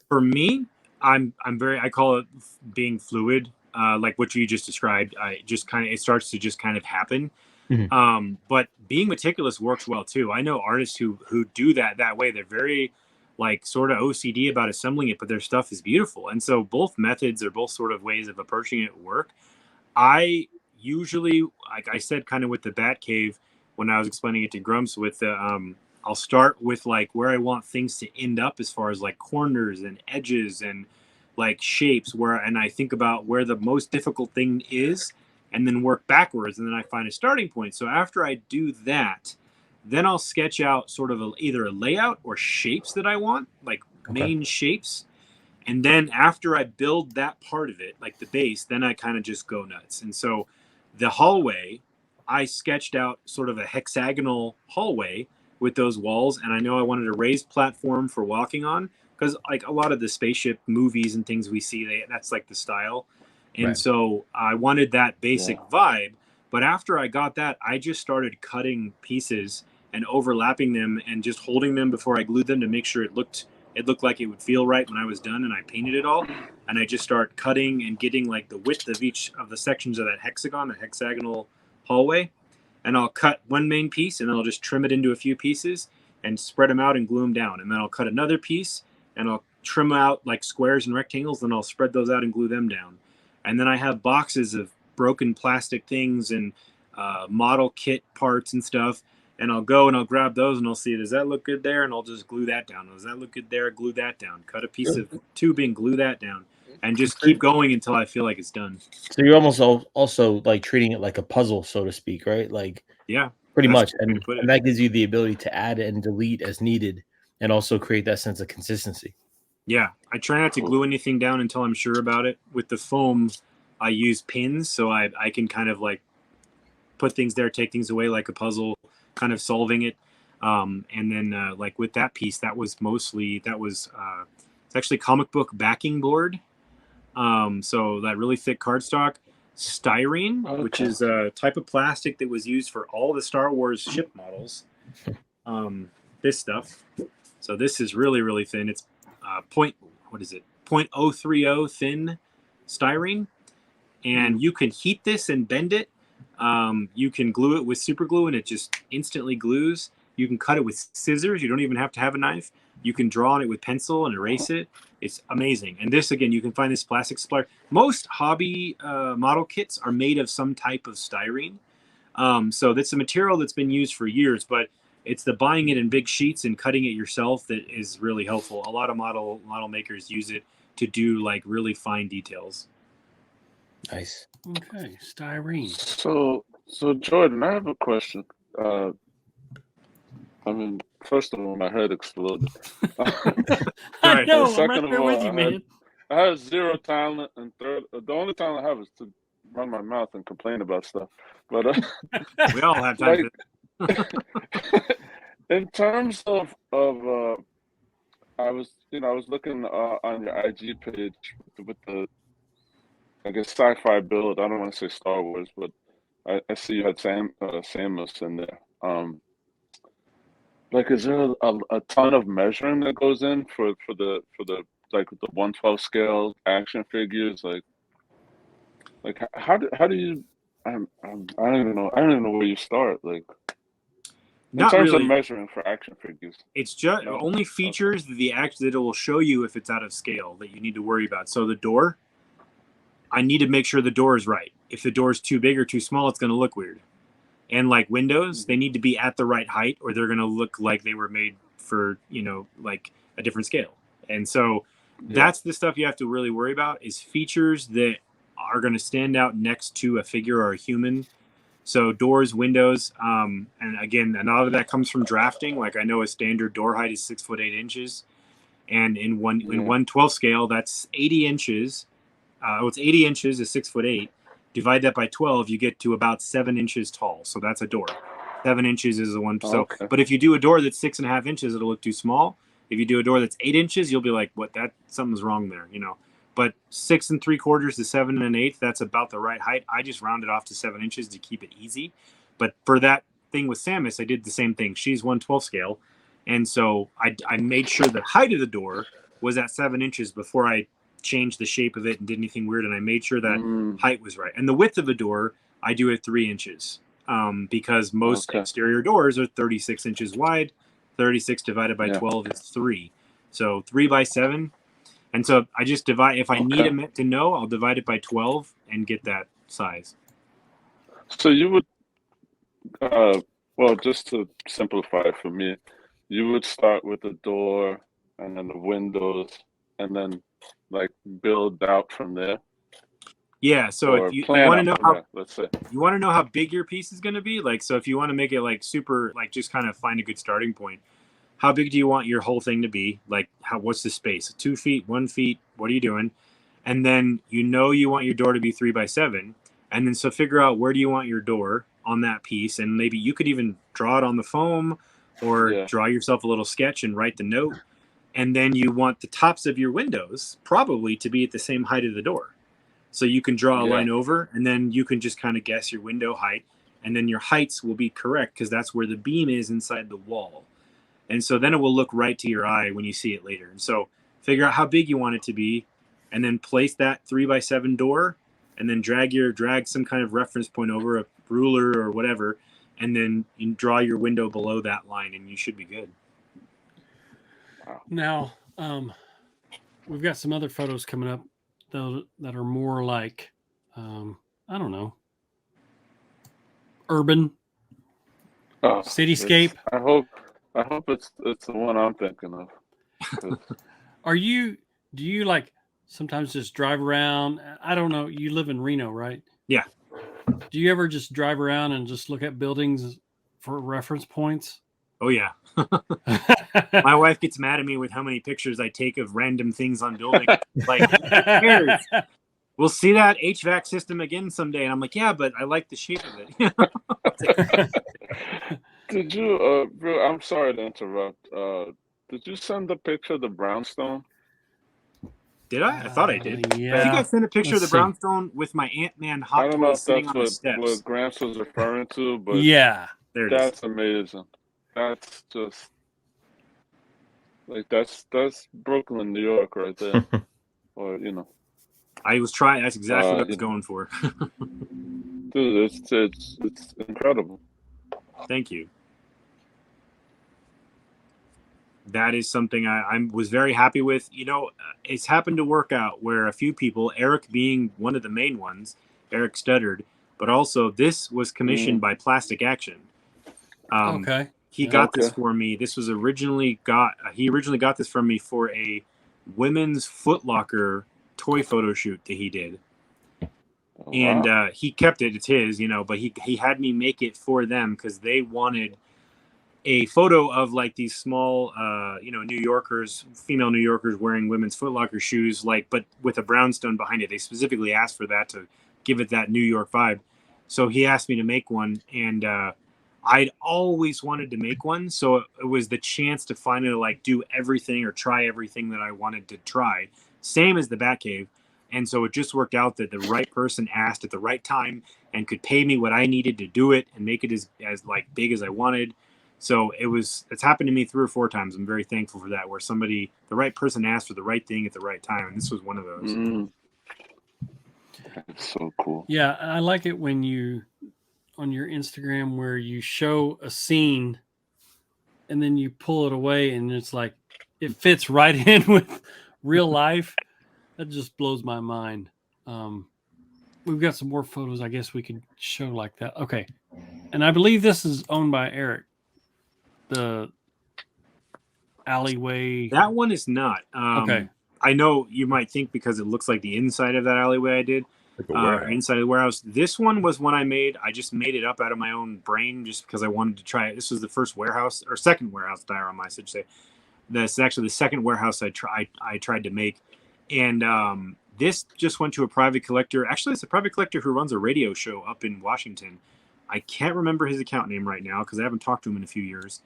For me, I call it being fluid, like what you just described. It starts to just kind of happen. Mm-hmm. But being meticulous works well too. I know artists who do that way. They're very like sort of OCD about assembling it, but their stuff is beautiful. And so both methods are both sort of ways of approaching it work. I usually, like I said, kind of with the Bat Cave, when I was explaining it to Grumps with the, I'll start with like where I want things to end up as far as like corners and edges and like shapes and I think about where the most difficult thing is and then work backwards. And then I find a starting point. So after I do that, then I'll sketch out sort of either a layout or shapes that I want, like main shapes. And then after I build that part of it, like the base, then I kind of just go nuts. And so the hallway, I sketched out sort of a hexagonal hallway with those walls. And I know I wanted a raised platform for walking on, because like a lot of the spaceship movies and things we see, that's like the style. And Right. so I wanted that basic vibe. But after I got that, I just started cutting pieces and overlapping them and just holding them before I glued them to make sure it looked like it would feel right when I was done, and I painted it all. And I just start cutting and getting like the width of each of the sections of that hexagonal hallway. And I'll cut one main piece and then I'll just trim it into a few pieces and spread them out and glue them down. And then I'll cut another piece and I'll trim out like squares and rectangles, and I'll spread those out and glue them down. And then I have boxes of broken plastic things and model kit parts and stuff. And I'll go and I'll grab those and I'll see, does that look good there? And I'll just glue that down. Does that look good there? Glue that down. Cut a piece of tubing, glue that down, and just keep going until I feel like it's done. So you're almost also like treating it like a puzzle, so to speak, right? Like Yeah, pretty that's much, a good way to put it. and that gives you the ability to add and delete as needed, and also create that sense of consistency. Yeah, I try not to glue anything down until I'm sure about it. With the foam, I use pins, so I can kind of like put things there, take things away like a puzzle, kind of solving it. And then like with that piece, it's actually comic book backing board. So that really thick cardstock, styrene, which is a type of plastic that was used for all the Star Wars ship models. This stuff. So this is really, really thin. It's 0.030 thin styrene. And you can heat this and bend it. You can glue it with super glue and it just instantly glues. You can cut it with scissors. You don't even have to have a knife. You can draw on it with pencil and erase it. It's amazing. And this, again, you can find this plastic supplier. Most hobby model kits are made of some type of styrene. So that's a material that's been used for years, but it's the buying it in big sheets and cutting it yourself that is really helpful. A lot of model makers use it to do like really fine details. Nice. Okay, styrene. So Jordan, I have a question. I mean, first of all, my head exploded. I know. I'm Second right of there all, with you, man. I have zero talent, and third, the only talent I have is to run my mouth and complain about stuff. But we all have time. In terms of I was looking on your IG page with the, I guess, sci-fi build. I don't want to say Star Wars, but I see you had Samus in there. Like, is there a ton of measuring that goes in for the like the 1/12 scale action figures? Like how do you? I don't even know. I don't even know where you start. Like, in terms of measuring for action figures, it's just only features that it will show you if it's out of scale that you need to worry about. So the door, I need to make sure the door is right. If the door is too big or too small, it's going to look weird. And like windows, they need to be at the right height or they're going to look like they were made for, like a different scale. And so that's the stuff you have to really worry about, is features that are going to stand out next to a figure or a human. So doors, windows, and again, a lot of that comes from drafting. Like, I know a standard door height is 6'8", and in 1/12 scale, that's 80 inches. It's 80 inches is 6'8". Divide that by 12, you get to about 7 inches tall. So that's a door. 7 inches is the one. So, but if you do a door that's 6.5 inches, it'll look too small. If you do a door that's 8 inches, you'll be like, "What? Something's wrong there," But 6 3/4 to 7 1/8, that's about the right height. I just rounded off to 7 inches to keep it easy. But for that thing with Samus, I did the same thing. She's 1/12 scale, and so I made sure the height of the door was at 7 inches before I changed the shape of it and did anything weird, and I made sure that height was right. And the width of the door, I do at 3 inches, because most exterior doors are 36 inches wide. 36 divided by 12 is 3. So 3 by 7. And so I just divide. If I need to know, I'll divide it by 12 and get that size. So you would, well, just to simplify it for me, you would start with the door and then the windows and then like build out from there. Yeah. So if you want to know how, let's say you want to know how big your piece is going to be, like, so if you want to make it like super, like just kind of find a good starting point. How big do you want your whole thing to be? Like, what's the space? 2 feet, 1 feet? What are you doing? And then you want your door to be 3x7. And then so figure out where do you want your door on that piece. And maybe you could even draw it on the foam or draw yourself a little sketch and write the note. And then you want the tops of your windows probably to be at the same height of the door. So you can draw a line over, and then you can just kind of guess your window height. And then your heights will be correct because that's where the beam is inside the wall. And so then it will look right to your eye when you see it later. And so figure out how big you want it to be, and then place that 3x7 door, and then drag some kind of reference point over a ruler or whatever, and then you draw your window below that line, and you should be good. Now, we've got some other photos coming up that are more like, I don't know, urban, cityscape. I hope it's the one I'm thinking of. Do you like sometimes just drive around? I don't know. You live in Reno, right? Yeah. Do you ever just drive around and just look at buildings for reference points? Oh, yeah. My wife gets mad at me with how many pictures I take of random things on buildings. Like, who cares? We'll see that HVAC system again someday. And I'm like, yeah, but I like the shape of it. Did you, bro, I'm sorry to interrupt. Did you send the picture of the brownstone? Did I? I thought I did. Yeah. I think I sent a picture of the brownstone with my Ant-Man Hot Toys sitting on the steps. What Gramps was referring to, but yeah, there it is. That's amazing. That's just like that's Brooklyn, New York, right there. Or I was trying. That's exactly what I was going for. Dude, it's incredible. Thank you. That is something I was very happy with. It's happened to work out where a few people, Eric being one of the main ones, Eric stuttered, but also this was commissioned by Plastic Action. Okay. He got this for me. This was originally he originally got this from me for a women's Foot Locker toy photo shoot that he did. And he kept it. It's his, but he had me make it for them because they wanted a photo of like these small, New Yorkers, female New Yorkers wearing women's Foot Locker shoes, but with a brownstone behind it. They specifically asked for that to give it that New York vibe. So he asked me to make one, and I'd always wanted to make one. So it was the chance to finally do everything or try everything that I wanted to try. Same as the Batcave. And so it just worked out that the right person asked at the right time and could pay me what I needed to do it and make it as big as I wanted. So it's happened to me 3 or 4 times. I'm very thankful for that, where the right person asked for the right thing at the right time. And this was one of those. That's so cool. Yeah. I like it when on your Instagram where you show a scene and then you pull it away and it's like, it fits right in with real life. That just blows my mind. We've got some more photos I guess we could show like that. Okay. And I believe this is owned by Eric. The alleyway. That one is not. Okay. I know you might think because it looks like the inside of that alleyway I did. Inside of the warehouse. This one was one I just made it up out of my own brain just because I wanted to try it. This was the first warehouse or second warehouse diorama, I should say. That's actually the second warehouse I tried to make. And this just went to a private collector. Actually, it's a private collector who runs a radio show up in Washington. I can't remember his account name right now because I haven't talked to him in a few years.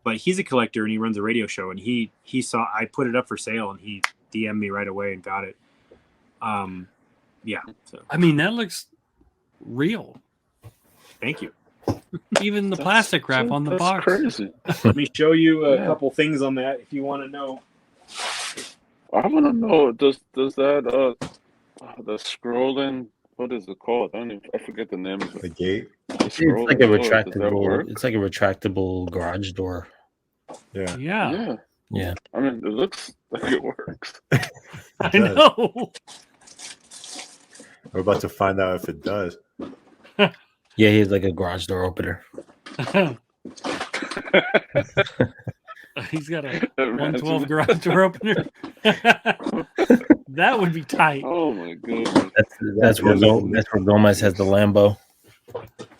But he's a collector and he runs a radio show. And he saw I put it up for sale and he DM'd me right away and got it. Yeah. So. I mean, that looks real. Thank you. Even the plastic wrap on the box. Crazy. Let me show you a couple things on that if you want to know. I want to know, does that the scrolling, what is it called? I forget the name of it. The gate. It's like a retractable. It's like a retractable garage door. Yeah. Yeah. Yeah. I mean, it looks like it works. I know. We're about to find out if it does. Yeah, he's like a garage door opener. He's got a 112 garage door opener. That would be tight. Oh my goodness. That's where Gomez has the Lambo.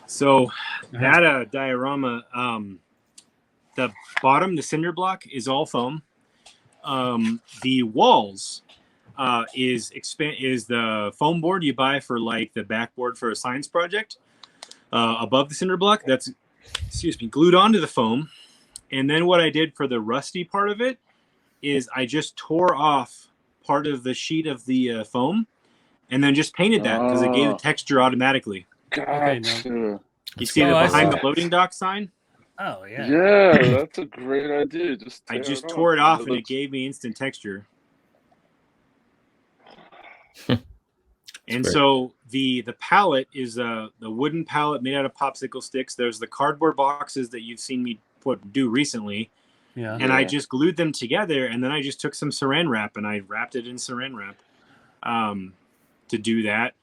So that diorama, the bottom, the cinder block is all foam. The walls is the foam board you buy for like the backboard for a science project above the cinder block. That's glued onto the foam. And then what I did for the rusty part of it is I just tore off part of the sheet of the foam and then just painted that because it gave the texture automatically. Okay, Gotcha. You see Oh, the I behind see. the loading dock sign? Oh yeah. Yeah, that's a great idea. Just I tear just it tore it off and it looks- gave me instant texture. And great. so the palette is the wooden palette made out of popsicle sticks. There's the cardboard boxes that you've seen me do recently. Yeah. And I just glued them together, and then I just took some saran wrap and I wrapped it in saran wrap to do that.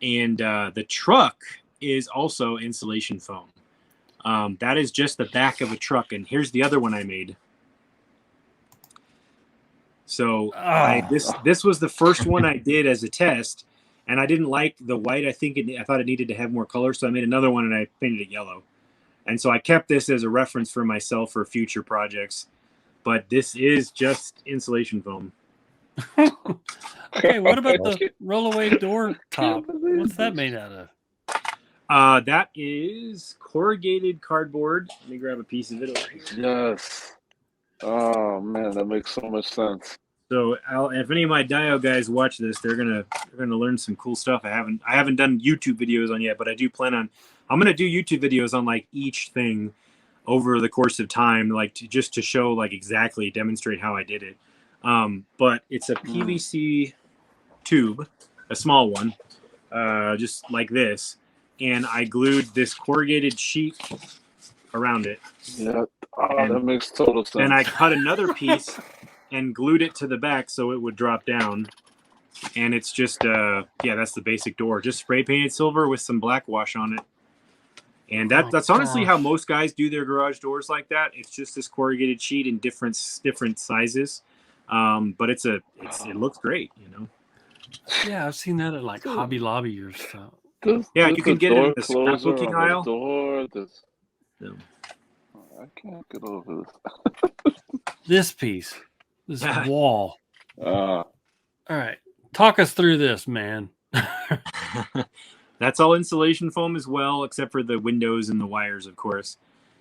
And the truck is also insulation foam. That is just the back of a truck. And here's the other one I made. So this was the first one I did as a test, and I didn't like the white. I thought it needed to have more color, so I made another one and I painted it yellow. And so I kept this as a reference for myself for future projects. But this is just insulation foam. Okay, what about the rollaway door top? What's that made out of? That is corrugated cardboard. Let me grab a piece of it over here. Yes. Oh man, that makes so much sense. So if any of my Dio guys watch this, they're gonna learn some cool stuff. I haven't done YouTube videos on yet, but I do plan on. I'm gonna do YouTube videos on like each thing over the course of time, like just to show like exactly demonstrate how I did it. But it's a PVC tube, a small one, just like this, and I glued this corrugated sheet around it. Yeah. Oh, that makes total sense. And I cut another piece and glued it to the back so it would drop down. And it's just, that's the basic door. Just spray painted silver with some black wash on it. And that's honestly how most guys do their garage doors like that. It's just this corrugated sheet in different sizes. But it looks great, you know. Yeah, I've seen that at like Hobby Lobby or stuff. Yeah, you can get it in the scrapbooking aisle. No. I can't get over this. This piece, this wall. All right, talk us through this, man. That's all insulation foam as well, except for the windows and the wires, of course.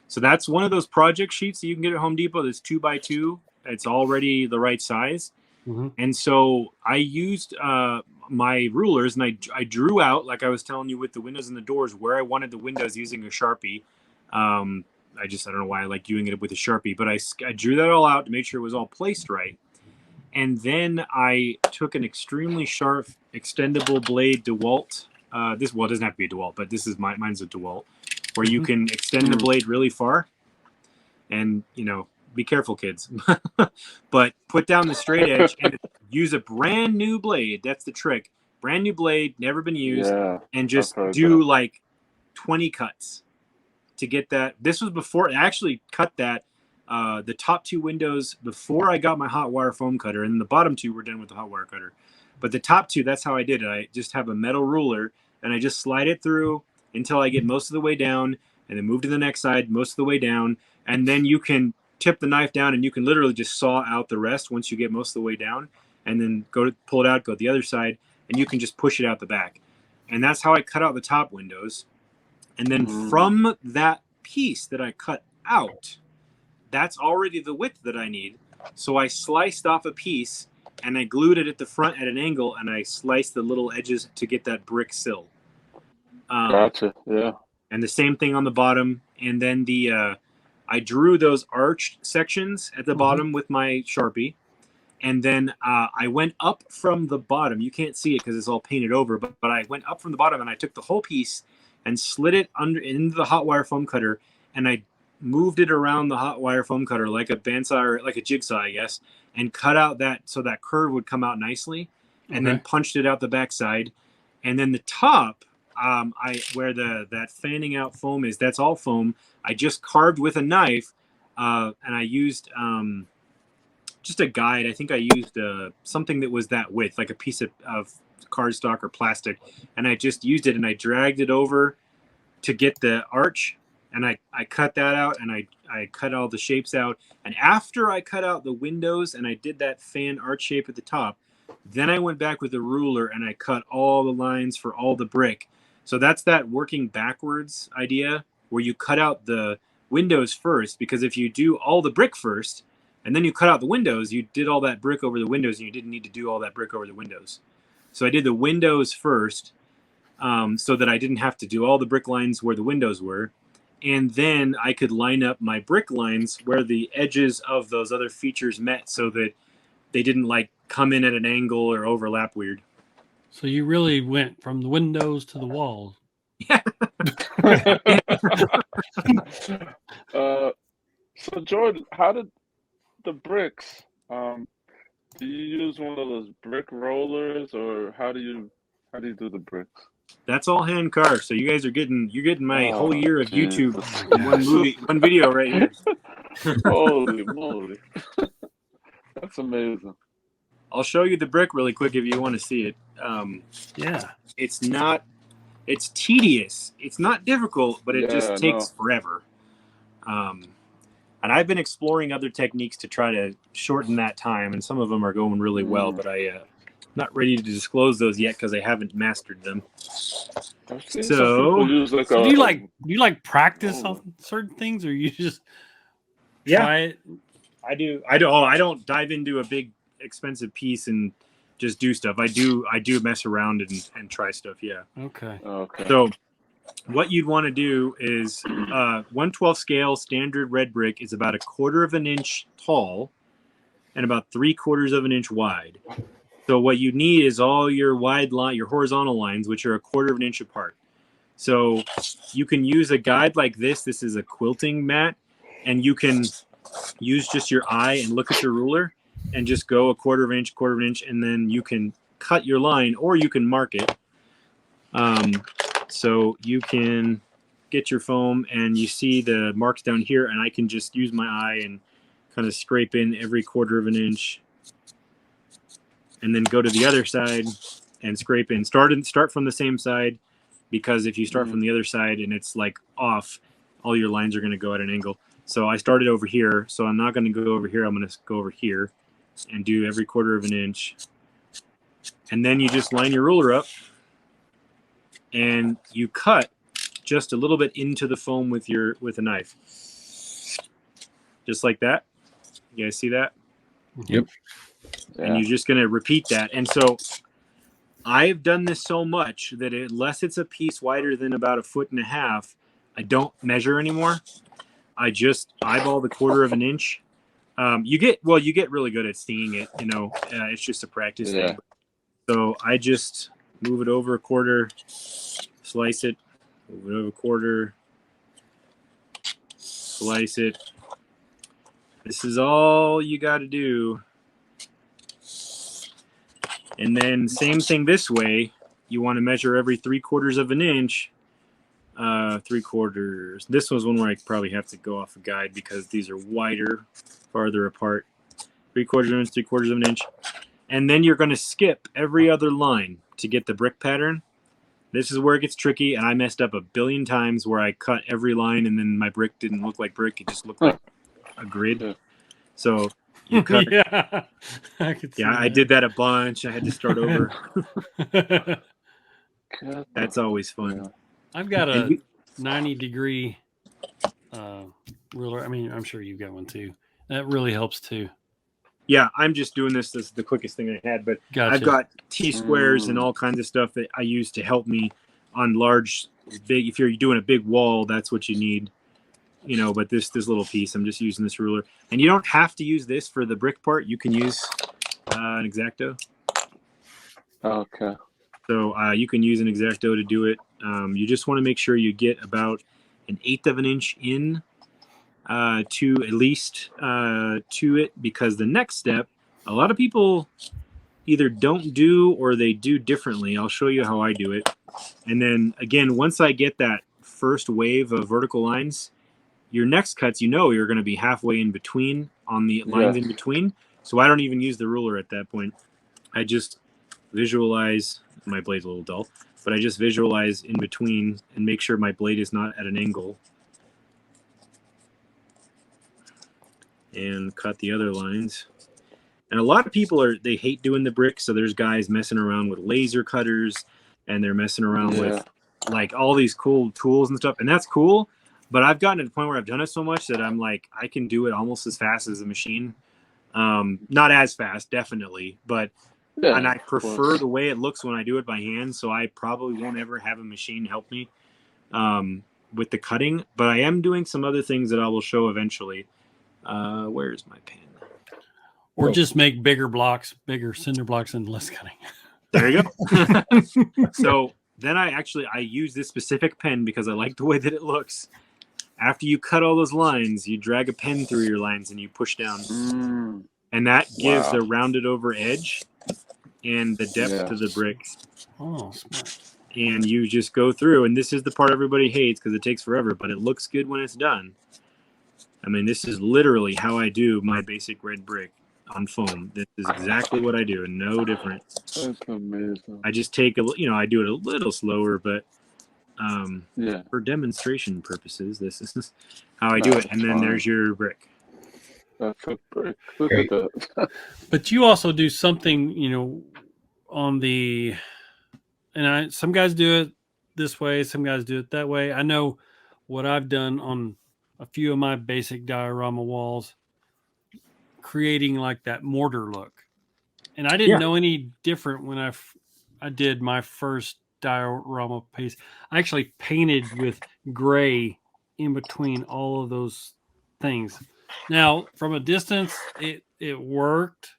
So that's one of those project sheets that you can get at Home Depot. That's 2x2. It's already the right size. Mm-hmm. And so I used my rulers and I drew out, like I was telling you with the windows and the doors, where I wanted the windows using a Sharpie. I don't know why I like doing it with a Sharpie, but I drew that all out to make sure it was all placed right. And then I took an extremely sharp extendable blade DeWalt. This doesn't have to be a DeWalt, but this is mine's a DeWalt, where you can extend the blade really far. And, be careful, kids. But put down the straight edge and use a brand new blade. That's the trick. Brand new blade, never been used, and just do like 20 cuts to get that. This was before I actually cut that. The top two windows before I got my hot wire foam cutter, and the bottom two were done with the hot wire cutter. But the top two, that's how I did it. I just have a metal ruler and I just slide it through until I get most of the way down, and then move to the next side most of the way down, and then you can tip the knife down and you can literally just saw out the rest once you get most of the way down, and then pull it out, go to the other side, and you can just push it out the back. And that's how I cut out the top windows. And then from that piece that I cut out, that's already the width that I need. So I sliced off a piece and I glued it at the front at an angle, and I sliced the little edges to get that brick sill. Gotcha. Yeah. And the same thing on the bottom. And then I drew those arched sections at the bottom with my Sharpie. And then I went up from the bottom. You can't see it because it's all painted over, but I went up from the bottom and I took the whole piece and slid it into the hot wire foam cutter, and I moved it around the hot wire foam cutter like a bandsaw or like a jigsaw, I guess, and cut out that so that curve would come out nicely, and then punched it out the backside. And then the top, where that fanning out foam is, that's all foam. I just carved with a knife, and I used just a guide. I think I used something that was that width, like a piece of cardstock or plastic, and I just used it and I dragged it over to get the arch, and I cut that out, and I cut all the shapes out. And after I cut out the windows and I did that fan arch shape at the top, Then I went back with a ruler and I cut all the lines for all the brick. So that's that working backwards idea where you cut out the windows first, because if you do all the brick first and then you cut out the windows, you did all that brick over the windows and you didn't need to do all that brick over the windows. So I did the windows first, so that I didn't have to do all the brick lines where the windows were. And then I could line up my brick lines where the edges of those other features met so that they didn't like come in at an angle or overlap weird. So you really went from the windows to the walls. Yeah. So Jordan, how did the bricks? Do you use one of those brick rollers, or how do you do the bricks? That's all hand carved. So you guys are getting my whole year of Jesus. YouTube, one video right here. Holy moly. That's amazing. I'll show you the brick really quick if you want to see it. Yeah. It's tedious. It's not difficult, but it just takes forever. And I've been exploring other techniques to try to shorten that time, and some of them are going really well, but I'm not ready to disclose those yet because I haven't mastered them. So, do you like practice on certain things, or you just try it? I do. I don't dive into a big expensive piece and just do stuff. I do mess around and try stuff. Yeah. Okay. So what you'd want to do is 1/12 scale standard red brick is about 1/4 of an inch tall and about 3/4 of an inch wide. So what you need is all your your horizontal lines, which are 1/4 of an inch apart. So you can use a guide like this. This is a quilting mat, and you can use just your eye and look at your ruler and just go 1/4 of an inch, 1/4 of an inch, and then you can cut your line or you can mark it. So you can get your foam and you see the marks down here, and I can just use my eye and kind of scrape in every 1/4 of an inch, and then go to the other side and scrape in. Start from the same side, because if you start from the other side and it's like off, all your lines are going to go at an angle. So I started over here, so I'm not going to go over here. I'm going to go over here and do every 1/4 of an inch. And then you just line your ruler up and you cut just a little bit into the foam with a knife. Just like that. You guys see that? Yep. And you're just going to repeat that. And so I've done this so much that unless it's a piece wider than about 1.5 feet, I don't measure anymore. I just eyeball the 1/4 of an inch. You get really good at seeing it. It's just a practice thing. So I just move it over 1/4, slice it, move it over 1/4, slice it. This is all you got to do. And then same thing this way. You want to measure every 3/4 of an inch. 3/4. This was one where I probably have to go off a guide because these are wider, farther apart. 3/4 of an inch, 3/4 of an inch. And then you're going to skip every other line to get the brick pattern. This is where it gets tricky, and I messed up a billion times where I cut every line and then my brick didn't look like brick. It just looked like a grid. So you cut. I did that a bunch. I had to start over. That's always fun. I've got a 90-degree ruler. I mean, I'm sure you've got one too. That really helps too. Yeah, I'm just doing this. This is the quickest thing I had, but I've got T-squares and all kinds of stuff that I use to help me on big. If you're doing a big wall, that's what you need. But this little piece, I'm just using this ruler. And you don't have to use this for the brick part. You can use an X-Acto. Okay. So you can use an X-Acto to do it. You just want to make sure you get about 1/8 of an inch in to at least to it, because the next step, a lot of people either don't do or they do differently. I'll show you how I do it. And then again, once I get that first wave of vertical lines, your next cuts, you're going to be halfway in between on the lines in between. So I don't even use the ruler at that point. I just visualize. My blade's a little dull, but I just visualize in between and make sure my blade is not at an angle. And cut the other lines. And a lot of people they hate doing the bricks. So there's guys messing around with laser cutters, and they're messing around with like all these cool tools and stuff. And that's cool. But I've gotten to the point where I've done it so much that I'm like, I can do it almost as fast as a machine. Not as fast, definitely, but and I prefer the way it looks when I do it by hand. So I probably won't ever have a machine help me with the cutting. But I am doing some other things that I will show eventually. Where's my pen? Or just make bigger blocks, bigger cinder blocks, and less cutting. There you go. So then I use this specific pen because I like the way that it looks. After you cut all those lines, you drag a pen through your lines and you push down. And that gives a rounded over edge and the depth to the brick. Oh, smart. And you just go through, and this is the part everybody hates because it takes forever, but it looks good when it's done. I mean, this is literally how I do my basic red brick on foam. This is exactly what I do, and no different. That's amazing. I just take I do it a little slower, but for demonstration purposes, this is how I do it. And then there's your brick. That's a brick. Look at that. But you also do something, on the, and some guys do it this way, some guys do it that way. I know what I've done on a few of my basic diorama walls, creating like that mortar look. And I didn't know any different when I did my first diorama piece. I actually painted with gray in between all of those things. Now, from a distance, it worked,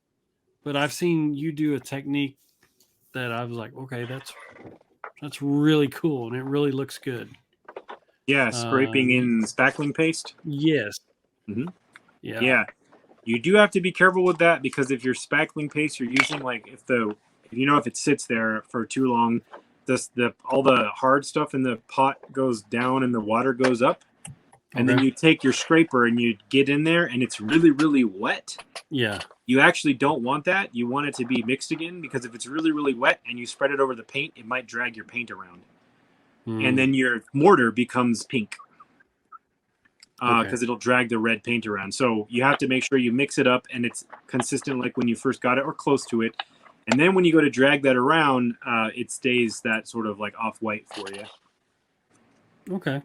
but I've seen you do a technique that I was like, okay, that's really cool, and it really looks good. Yeah, scraping in spackling paste. Yes. Mm-hmm. Yeah. You do have to be careful with that because if you're spackling paste you're using, like if it sits there for too long, all the hard stuff in the pot goes down and the water goes up. And then you take your scraper and you get in there and it's really, really wet. Yeah. You actually don't want that. You want it to be mixed again because if it's really, really wet and you spread it over the paint, it might drag your paint around. And then your mortar becomes pink because it'll drag the red paint around. So you have to make sure you mix it up and it's consistent like when you first got it or close to it. And then when you go to drag that around, it stays that sort of like off-white for you. Okay.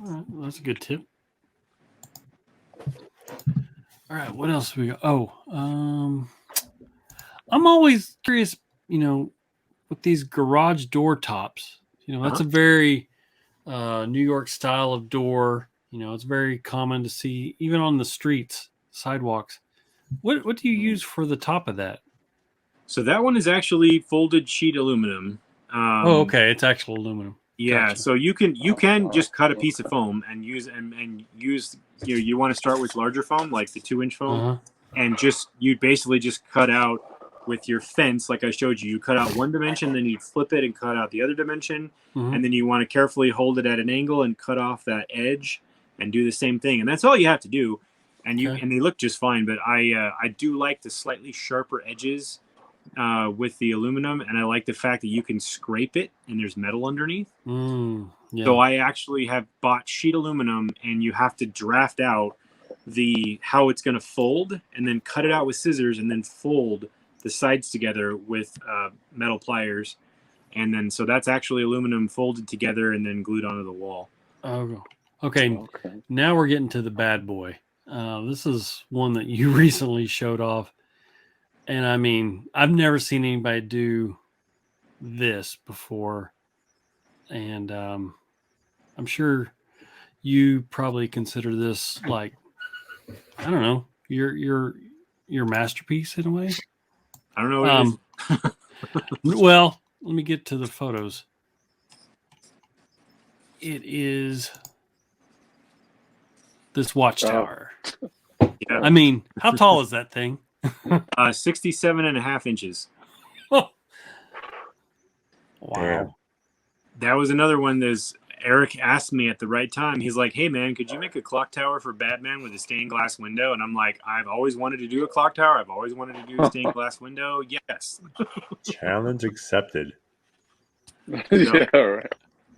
All right. Well, that's a good tip. All right. What else we got? Oh, I'm always curious, with these garage door tops. That's a very New York style of door. It's very common to see even on the streets, sidewalks. What do you use for the top of that? So that one is actually folded sheet aluminum. Okay, it's actual aluminum. Yeah, Gotcha. so you can just cut a piece of foam and use you want to start with larger foam like the 2-inch foam, and you basically just cut out with your fence like I showed you. You cut out one dimension, then you flip it and cut out the other dimension, and then you want to carefully hold it at an angle and cut off that edge and do the same thing. And that's all you have to do, and they look just fine. But I do like the slightly sharper edges with the aluminum, and I like the fact that you can scrape it and there's metal underneath. So I actually have bought sheet aluminum, and you have to draft out how it's going to fold and then cut it out with scissors and then fold the sides together with metal pliers, and then so that's actually aluminum folded together and then glued onto the wall. Okay. Now we're getting to the bad boy. This is one that you recently showed off. And I mean, I've never seen anybody do this before. And I'm sure you probably consider this like, I don't know, your masterpiece in a way. I don't know what it is. Well, let me get to the photos. It is this watchtower. Yeah. I mean, how tall is that thing? 67.5 inches. Wow. Yeah. That was another one Eric asked me at the right time. He's like, hey man, could you make a clock tower for Batman with a stained glass window? And I'm like, I've always wanted to do a clock tower. I've always wanted to do a stained glass window. Yes. Challenge accepted. Yeah, right.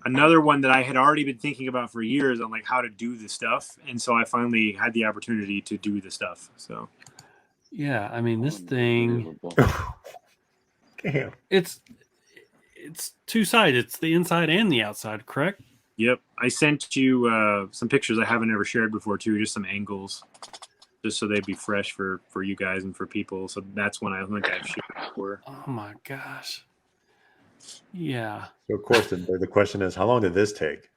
Another one that I had already been thinking about for years on like how to do the stuff. And so I finally had the opportunity to do the stuff. So Yeah, I mean this thing. Unbelievable. Damn. It's two sides. It's the inside and the outside, correct? Yep. I sent you some pictures I haven't ever shared before too, just some angles, just so they'd be fresh for you guys and for people. So that's one I think I've shared before. Oh my gosh. Yeah. So of course the question is, how long did this take?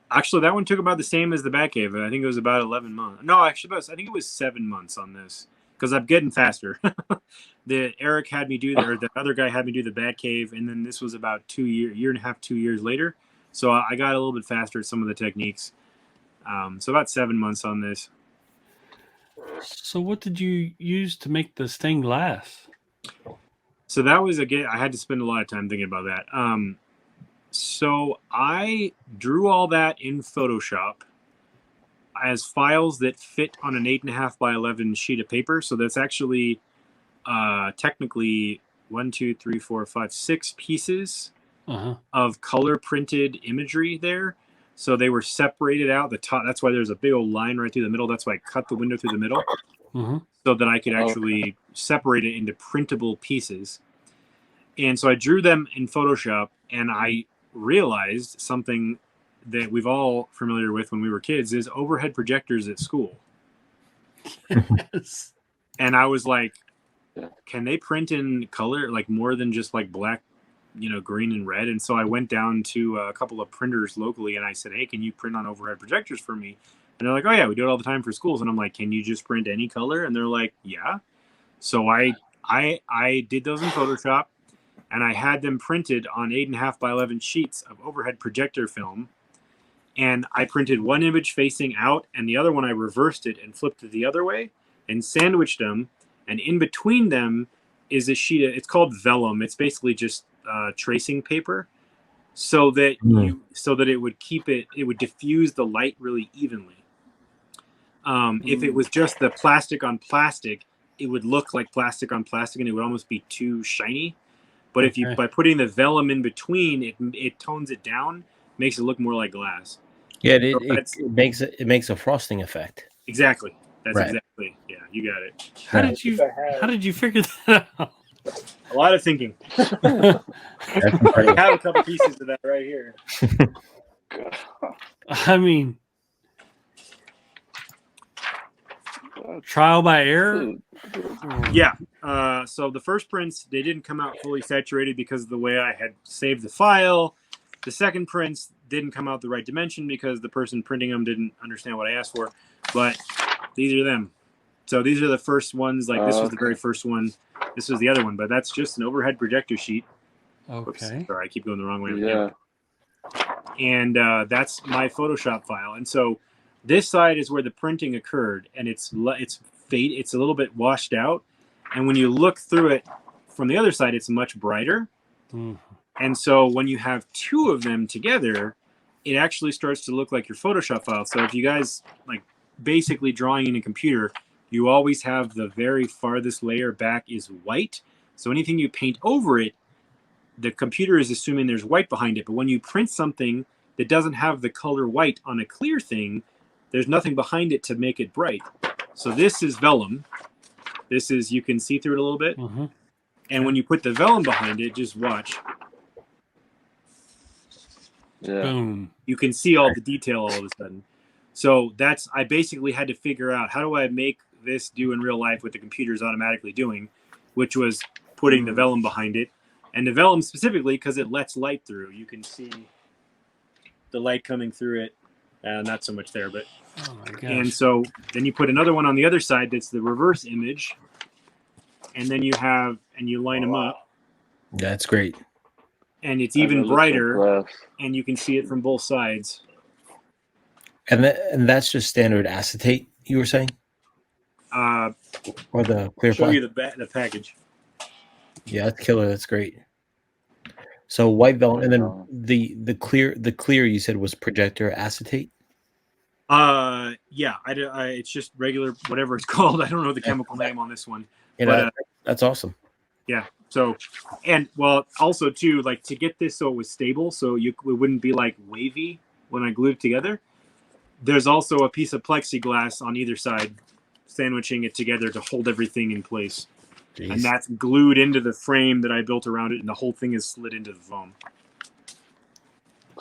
Actually, that one took about the same as the Batcave. I think it was about 11 months. No, actually, I think it was 7 months on this because I'm getting faster. Eric had me do the other guy had me do the Batcave, and then this was about year and a half, 2 years later. So I got a little bit faster at some of the techniques. So about 7 months on this. So what did you use to make the stained glass? So that was, again, I had to spend a lot of time thinking about that. So I drew all that in Photoshop as files that fit on an 8.5 by 11 sheet of paper. So that's actually technically 6 pieces of color printed imagery there. So they were separated out the top. That's why there's a big old line right through the middle. That's why I cut the window through the middle so that I could actually separate it into printable pieces. And so I drew them in Photoshop, and I realized something that we've all familiar with when we were kids is overhead projectors at school. Yes. And I was like, can they print in color, like more than just like black, green and red? And so I went down to a couple of printers locally and I said, hey, can you print on overhead projectors for me? And they're like, oh yeah, we do it all the time for schools. And I'm like, can you just print any color? And they're like, yeah. So I did those in Photoshop, and I had them printed on 8.5 by 11 sheets of overhead projector film. And I printed one image facing out, and the other one I reversed it and flipped it the other way and sandwiched them. And in between them is a sheet of, it's called vellum. It's basically just tracing paper, so that it would diffuse the light really evenly. If it was just the plastic on plastic, it would look like plastic on plastic, and it would almost be too shiny. But if you, by putting the vellum in between, it tones it down, makes it look more like glass. Yeah, it makes a frosting effect. Exactly. That's right. Exactly. Yeah, you got it. How did you figure that out? A lot of thinking. I have a couple pieces of that right here. I mean, trial by error. Yeah. So the first prints, they didn't come out fully saturated because of the way I had saved the file. The second prints didn't come out the right dimension because the person printing them didn't understand what I asked for. But these are them. So these are the first ones. Like this was the very first one. This was the other one, but that's just an overhead projector sheet. Okay. Oops, sorry, I keep going the wrong way. Yeah. And that's my Photoshop file. And so this side is where the printing occurred, and it's a little bit washed out. And when you look through it from the other side, it's much brighter. And so when you have two of them together, it actually starts to look like your Photoshop file. So if you guys like basically drawing in a computer, you always have the very farthest layer back is white. So anything you paint over it, the computer is assuming there's white behind it. But when you print something that doesn't have the color white on a clear thing, there's nothing behind it to make it bright. So this is vellum. This is, you can see through it a little bit. And when you put the vellum behind it, just watch. Yeah. Boom. You can see all the detail all of a sudden. So that's, I basically had to figure out, how do I make this do in real life what the computer's automatically doing, which was putting the vellum behind it. And the vellum specifically because it lets light through. You can see the light coming through it. Not so much there, but. Oh my gosh. And so then you put another one on the other side that's the reverse image. And then you have, and you line them up. That's great. And it's even brighter, and you can see it from both sides. And that's just standard acetate, you were saying? Or the clear Show plastic? you the package. Yeah, that's killer. That's great. So white vellum, and then the clear you said was projector acetate. Yeah, it's just regular whatever it's called. I don't know the chemical name on this one. Yeah, but, that's awesome. Yeah. So, and well, also too, like to get this so it was stable, so it wouldn't be like wavy when I glued it together. There's also a piece of plexiglass on either side, sandwiching it together to hold everything in place. Jeez. And that's glued into the frame that I built around it, and the whole thing is slid into the foam.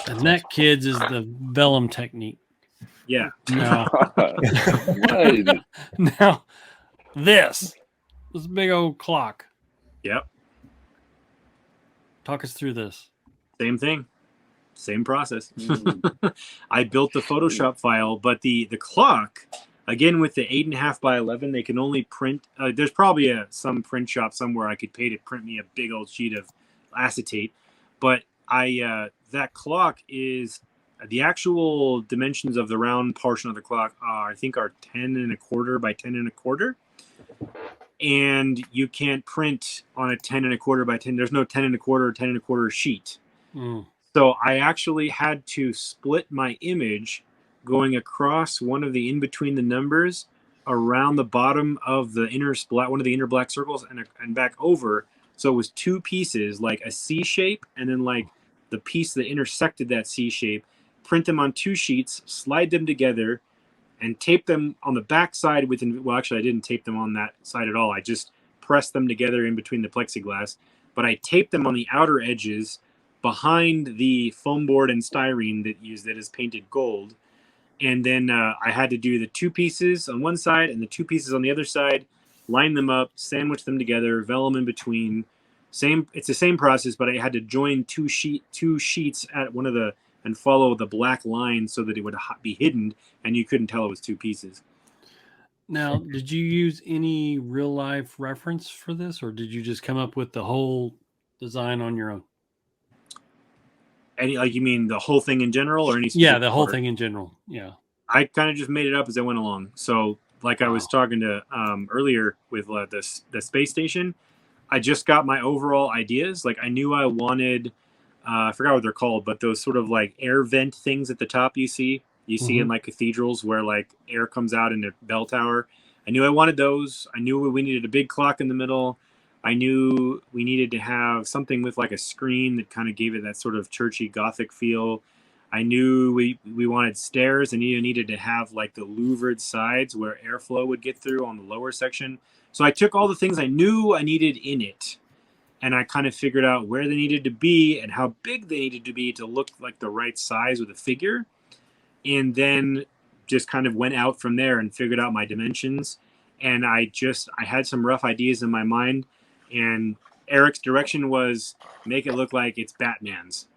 And that, kids, is the vellum technique. Yeah. Now, Right. now this big old clock. Yep. Talk us through this. Same thing. Same process. I built the Photoshop file, but the clock, again, with the 8.5 by 11, they can only print. There's probably some print shop somewhere I could pay to print me a big old sheet of acetate. But that clock is the actual dimensions of the round portion of the clock. I think are 10.25 by 10.25. And you can't print on a 10.25 by 10. There's no 10.25 or 10.25 sheet. So I actually had to split my image going across one of the in between the numbers around the bottom of the one of the inner black circles and back over. So it was two pieces, like a C shape, and then like the piece that intersected that C shape. Print them on two sheets, slide them together, and tape them on the back side well, actually, I didn't tape them on that side at all. I just pressed them together in between the plexiglass. But I taped them on the outer edges behind the foam board and styrene that is painted gold. And then I had to do the two pieces on one side and the two pieces on the other side, line them up, sandwich them together, vellum in between. It's the same process, but I had to join two sheets at one of the and follow the black line so that it would be hidden and you couldn't tell it was two pieces. Now, did you use any real life reference for this, or did you just come up with the whole design on your own? Any, like, you mean the whole thing in general, or any? Yeah, the whole thing in general. Yeah, I kind of just made it up as I went along. So, like I was talking to earlier with the space station, I just got my overall ideas. Like, I knew I wanted. I forgot what they're called, but those sort of like air vent things at the top you see in like cathedrals where like air comes out in a bell tower. I knew I wanted those. I knew we needed a big clock in the middle. I knew we needed to have something with like a screen that kind of gave it that sort of churchy Gothic feel. I knew we wanted stairs, and you needed to have like the louvered sides where airflow would get through on the lower section. So I took all the things I knew I needed in it, and I kind of figured out where they needed to be and how big they needed to be to look like the right size with the figure. And then just kind of went out from there and figured out my dimensions. And I had some rough ideas in my mind. And Eric's direction was make it look like it's Batman's.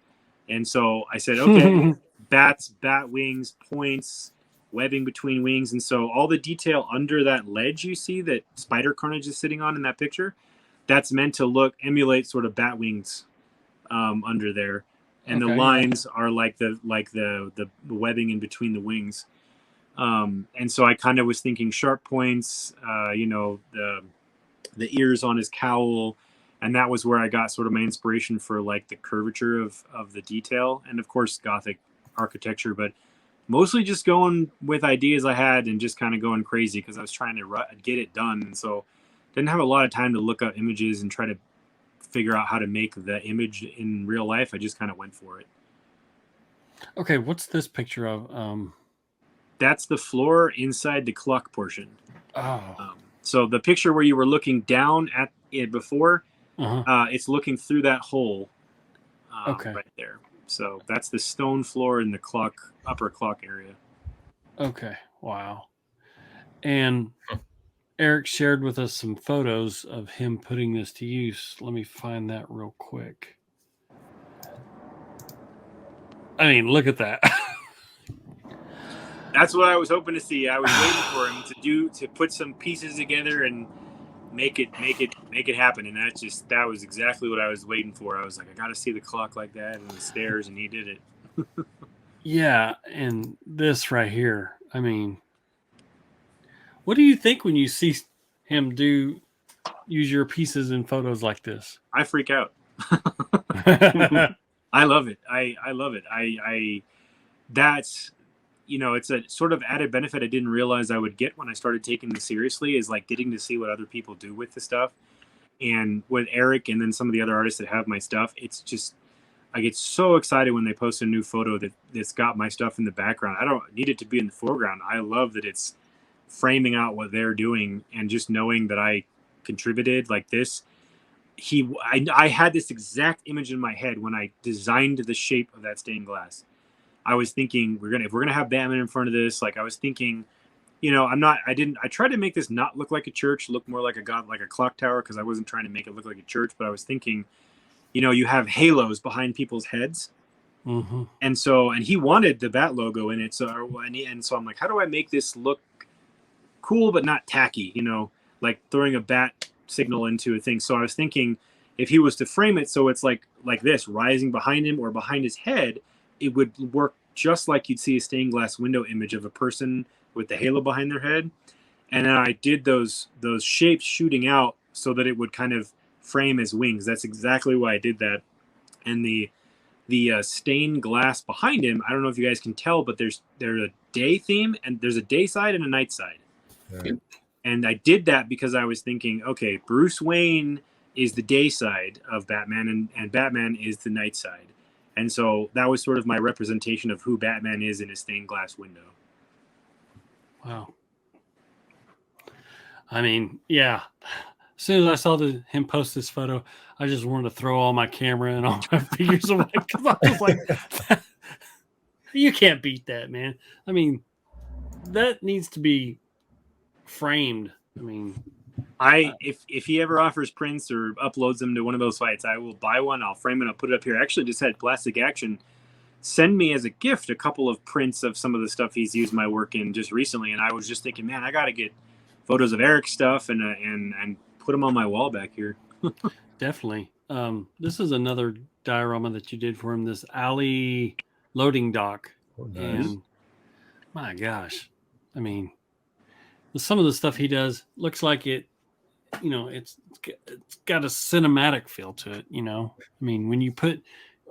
And so I said, okay, bats, bat wings, points, webbing between wings. And so all the detail under that ledge you see that Spider Carnage is sitting on in that picture, that's meant to emulate sort of bat wings under there. And the lines are like the webbing in between the wings. And so I kind of was thinking sharp points, the ears on his cowl. And that was where I got sort of my inspiration for like the curvature of the detail, and of course Gothic architecture, but mostly just going with ideas I had and just kind of going crazy because I was trying to get it done. And so didn't have a lot of time to look up images and try to figure out how to make the image in real life. I just kind of went for it. Okay, what's this picture of? That's the floor inside the clock portion. Oh. So the picture where you were looking down at it before, it's looking through that hole right there. So that's the stone floor in the upper clock area. Okay, wow. And Eric shared with us some photos of him putting this to use. Let me find that real quick. I mean, look at that. That's what I was hoping to see. I was waiting for him to put some pieces together and make it happen. And that was exactly what I was waiting for. I was like, I got to see the clock like that and the stairs, and he did it. Yeah, and this right here. I mean, what do you think when you see him use your pieces in photos like this? I freak out. I love it. I love it. That's, it's a sort of added benefit I didn't realize I would get when I started taking this seriously, is like getting to see what other people do with the stuff. And with Eric and then some of the other artists that have my stuff, it's just, I get so excited when they post a new photo that's got my stuff in the background. I don't need it to be in the foreground. I love that it's framing out what they're doing and just knowing that I contributed like this. I had this exact image in my head when I designed the shape of that stained glass. I was thinking if we're gonna have Batman in front of this, like I was thinking, I tried to make this not look like a church, look more like a clock tower, because I wasn't trying to make it look like a church, but I was thinking, you have halos behind people's heads. Mm-hmm. And he wanted the bat logo in it. So I'm like, how do I make this look cool, but not tacky, like throwing a bat signal into a thing. So I was thinking if he was to frame it, so it's like this rising behind him or behind his head, it would work just like you'd see a stained glass window image of a person with the halo behind their head. And then I did those shapes shooting out so that it would kind of frame as wings. That's exactly why I did that. And the stained glass behind him, I don't know if you guys can tell, but there's a day theme, and there's a day side and a night side. Yeah. And I did that because I was thinking, okay, Bruce Wayne is the day side of Batman, and Batman is the night side. And so that was sort of my representation of who Batman is in a stained glass window. Wow. I mean, yeah. As soon as I saw him post this photo, I just wanted to throw all my camera and all my figures away, because I was like, you can't beat that, man. I mean, that needs to be framed. I mean, if he ever offers prints or uploads them to one of those sites, I will buy one. I'll frame it. I'll put it up here. I actually just had Plastic Action send me as a gift a couple of prints of some of the stuff he's used my work in just recently, and I was just thinking, man, I got to get photos of Eric's stuff and put them on my wall back here. Definitely. This is another diorama that you did for him. This alley loading dock. Oh, nice. And my gosh, I mean, some of the stuff he does looks like it. It's got a cinematic feel to it. I mean, when you put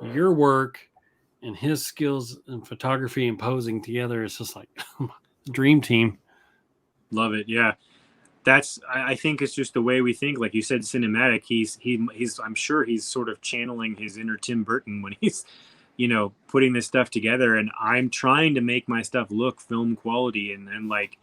your work and his skills in photography and posing together, it's just like dream team. Love it. Yeah. I think it's just the way we think. Like you said, cinematic. He's I'm sure he's sort of channeling his inner Tim Burton when he's, putting this stuff together. And I'm trying to make my stuff look film quality and like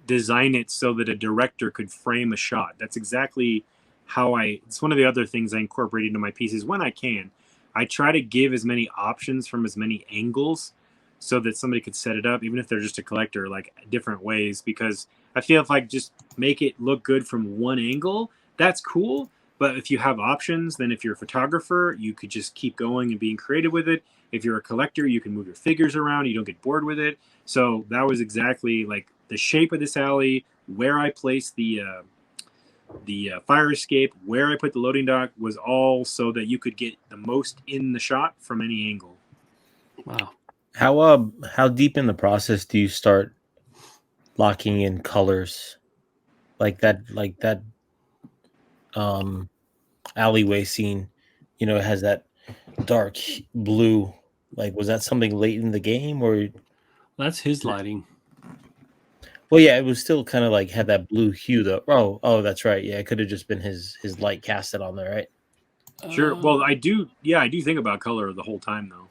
design it so that a director could frame a shot. That's exactly how it's one of the other things I incorporate into my pieces when I can. I try to give as many options from as many angles so that somebody could set it up, even if they're just a collector, like different ways, because I feel if I just make it look good from one angle, that's cool. But if you have options, then if you're a photographer, you could just keep going and being creative with it. If you're a collector, you can move your figures around. You don't get bored with it. So that was exactly like the shape of this alley, where I placed the fire escape, where I put the loading dock was all so that you could get the most in the shot from any angle. Wow. How deep in the process do you start locking in colors like that alleyway scene? It has that dark blue. Like, was that something late in the game, or? That's his lighting. Well, yeah, it was still kind of like had that blue hue though. Oh, that's right. Yeah, it could have just been his light casted on there, right? Sure. Well, I do think about color the whole time though.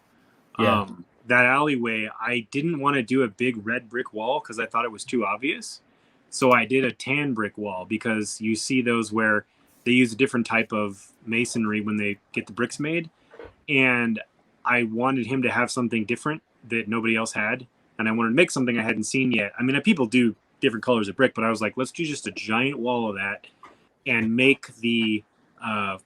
Yeah. That alleyway, I didn't want to do a big red brick wall because I thought it was too obvious. So I did a tan brick wall, because you see those where they use a different type of masonry when they get the bricks made. And I wanted him to have something different that nobody else had. And I wanted to make something I hadn't seen yet. I mean, people do different colors of brick, but I was like, let's do just a giant wall of that and make the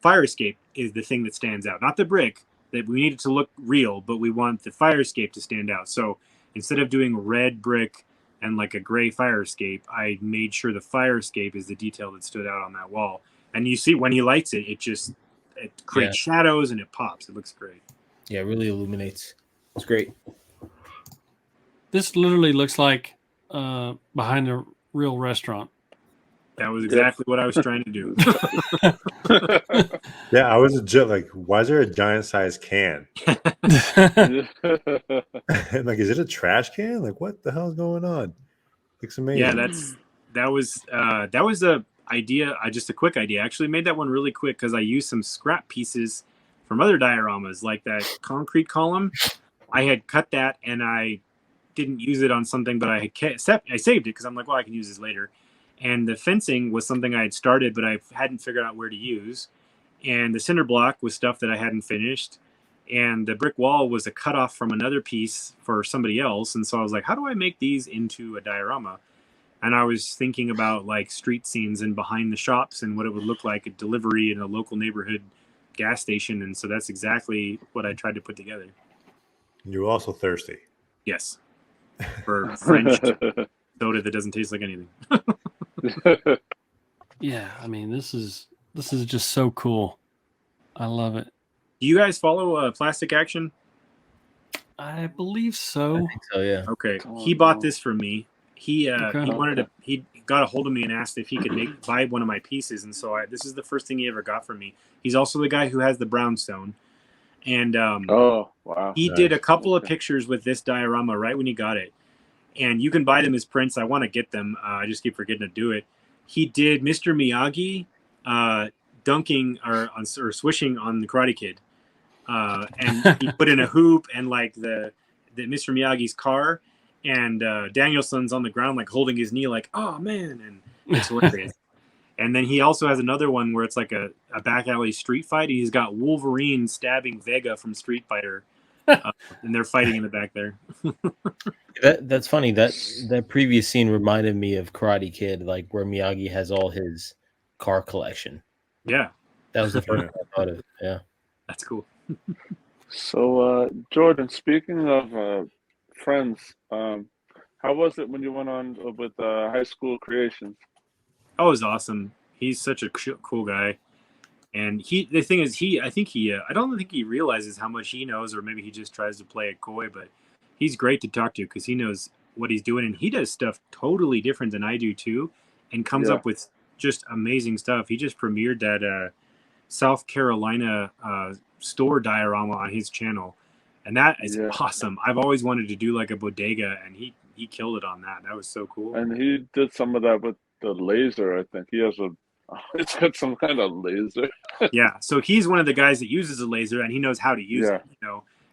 fire escape is the thing that stands out. Not the brick, that we need it to look real, but we want the fire escape to stand out. So instead of doing red brick and like a gray fire escape, I made sure the fire escape is the detail that stood out on that wall. And you see when he lights it, it creates shadows and it pops. It looks great. Yeah, it really illuminates. It's great. This literally looks like behind a real restaurant. That was exactly what I was trying to do. Yeah, I was like, why is there a giant sized can? Like, is it a trash can? Like, what the hell is going on? Looks amazing. Yeah, that was a idea. Just a quick idea. I actually made that one really quick because I used some scrap pieces from other dioramas, like that concrete column. I had cut that and I didn't use it on something, but I saved it because I'm like, well, I can use this later. And the fencing was something I had started, but I hadn't figured out where to use. And the cinder block was stuff that I hadn't finished. And the brick wall was a cutoff from another piece for somebody else. And so I was like, how do I make these into a diorama? And I was thinking about like street scenes and behind the shops and what it would look like a delivery in a local neighborhood gas station. And so that's exactly what I tried to put together. You're also thirsty. Yes. For French soda that doesn't taste like anything. Yeah, I mean, this is just so cool. I love it. Do you guys follow Plastic Action? I believe so. I think so, yeah. Okay. He bought this for me. He got a hold of me and asked if he could buy one of my pieces, and so this is the first thing he ever got from me. He's also the guy who has the brownstone, and oh wow, he did a couple of pictures with this diorama right when he got it, and you can buy them as prints. I want to get them. I just keep forgetting to do it. He did Mr. Miyagi dunking or swishing on the Karate Kid, and he put in a hoop and like the Mr. Miyagi's car. And Danielson's on the ground, like holding his knee, like, oh man, and it's hilarious. And then he also has another one where it's like a back alley street fight. He's got Wolverine stabbing Vega from Street Fighter, and they're fighting in the back there. That's funny. That previous scene reminded me of Karate Kid, like where Miyagi has all his car collection. Yeah, that was the first I thought of. Yeah, that's cool. So, Jordan, speaking of friends, how was it when you went on with High School Creations? Oh, it was awesome. He's such a cool guy, and the thing is, I don't think he realizes how much he knows, or maybe he just tries to play it coy. But he's great to talk to because he knows what he's doing, and he does stuff totally different than I do too, and comes up with just amazing stuff. He just premiered that South Carolina store diorama on his channel. And that is awesome. I've always wanted to do like a bodega, and he killed it on that. That was so cool. And he did some of that with the laser, I think. It's got some kind of laser. Yeah, so he's one of the guys that uses a laser, and he knows how to use it,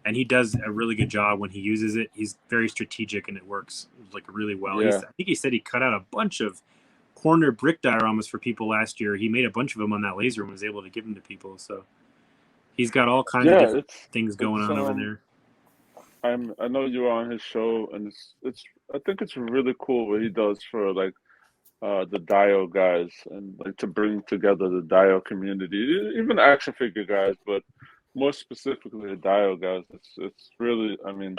and he does a really good job when he uses it. He's very strategic, and it works like really well. Yeah. I think he said he cut out a bunch of corner brick dioramas for people last year. He made a bunch of them on that laser and was able to give them to people, so he's got all kinds of different things going on over there. I know you were on his show, and I think it's really cool what he does for like the Dio guys, and like to bring together the Dio community, even action figure guys, but more specifically the Dio guys. It's really, I mean,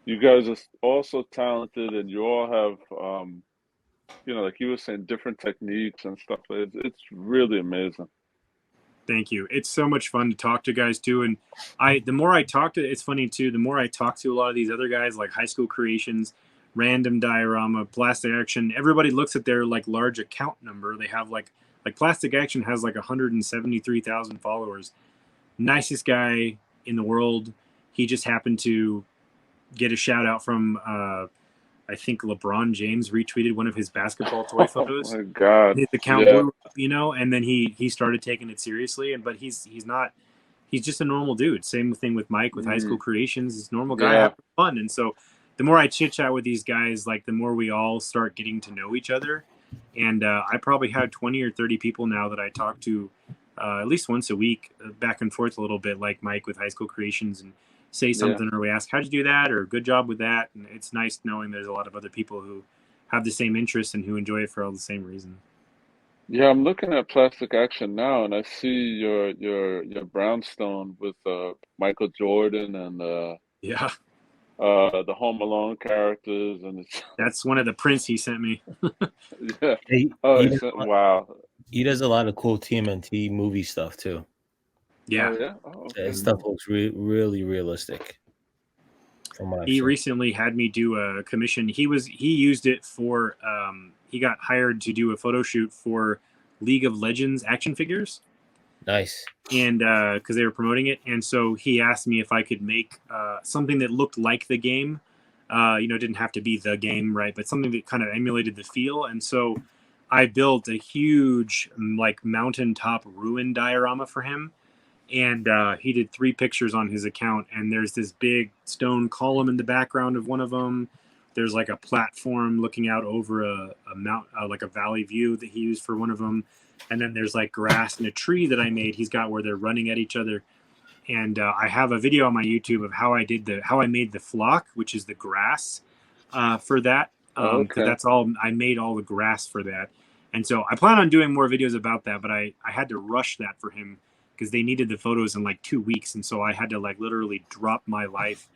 you guys are all so talented, and you all have like you were saying, different techniques and stuff. It's really amazing. Thank you. It's so much fun to talk to guys too. And the more I talk to, it's funny too, the more I talk to a lot of these other guys like High School Creations, Random Diorama, Plastic Action, everybody looks at their like large account number. They have like Plastic Action has like 173,000 followers. Nicest guy in the world. He just happened to get a shout out from, I think LeBron James retweeted one of his basketball toy photos. Oh my God. His account blew up, and then he started taking it seriously. But he's just a normal dude. Same thing with Mike with High School Creations. He's a normal guy having fun. And so the more I chit chat with these guys, like the more we all start getting to know each other. And I probably have 20 or 30 people now that I talk to at least once a week, back and forth a little bit, like Mike with High School Creations, and say something or we ask, how'd you do that? Or good job with that. And it's nice knowing there's a lot of other people who have the same interests and who enjoy it for all the same reasons. Yeah, I'm looking at Plastic Action now, and I see your brownstone with Michael Jordan and the Home Alone characters, and that's one of the prints he sent me. Wow. He does a lot of cool TMNT movie stuff too. Yeah. His stuff looks really realistic. From what he recently had me do a commission. He used it for he got hired to do a photo shoot for League of Legends action figures. Nice. And because they were promoting it, and so he asked me if I could make something that looked like the game. It didn't have to be the game, right? But something that kind of emulated the feel. And so I built a huge like mountaintop ruin diorama for him. and he did 3 pictures on his account. And there's this big stone column in the background of one of them. There's like a platform looking out over a mount, like a valley view that he used for one of them. And then there's like grass and a tree that I made. He's got where they're running at each other. And I have a video on my YouTube of how I made the flock, which is the grass for that. Because that's all I made, all the grass for that. And so I plan on doing more videos about that, but I had to rush that for him because they needed the photos in like 2 weeks. And so I had to like literally drop my life.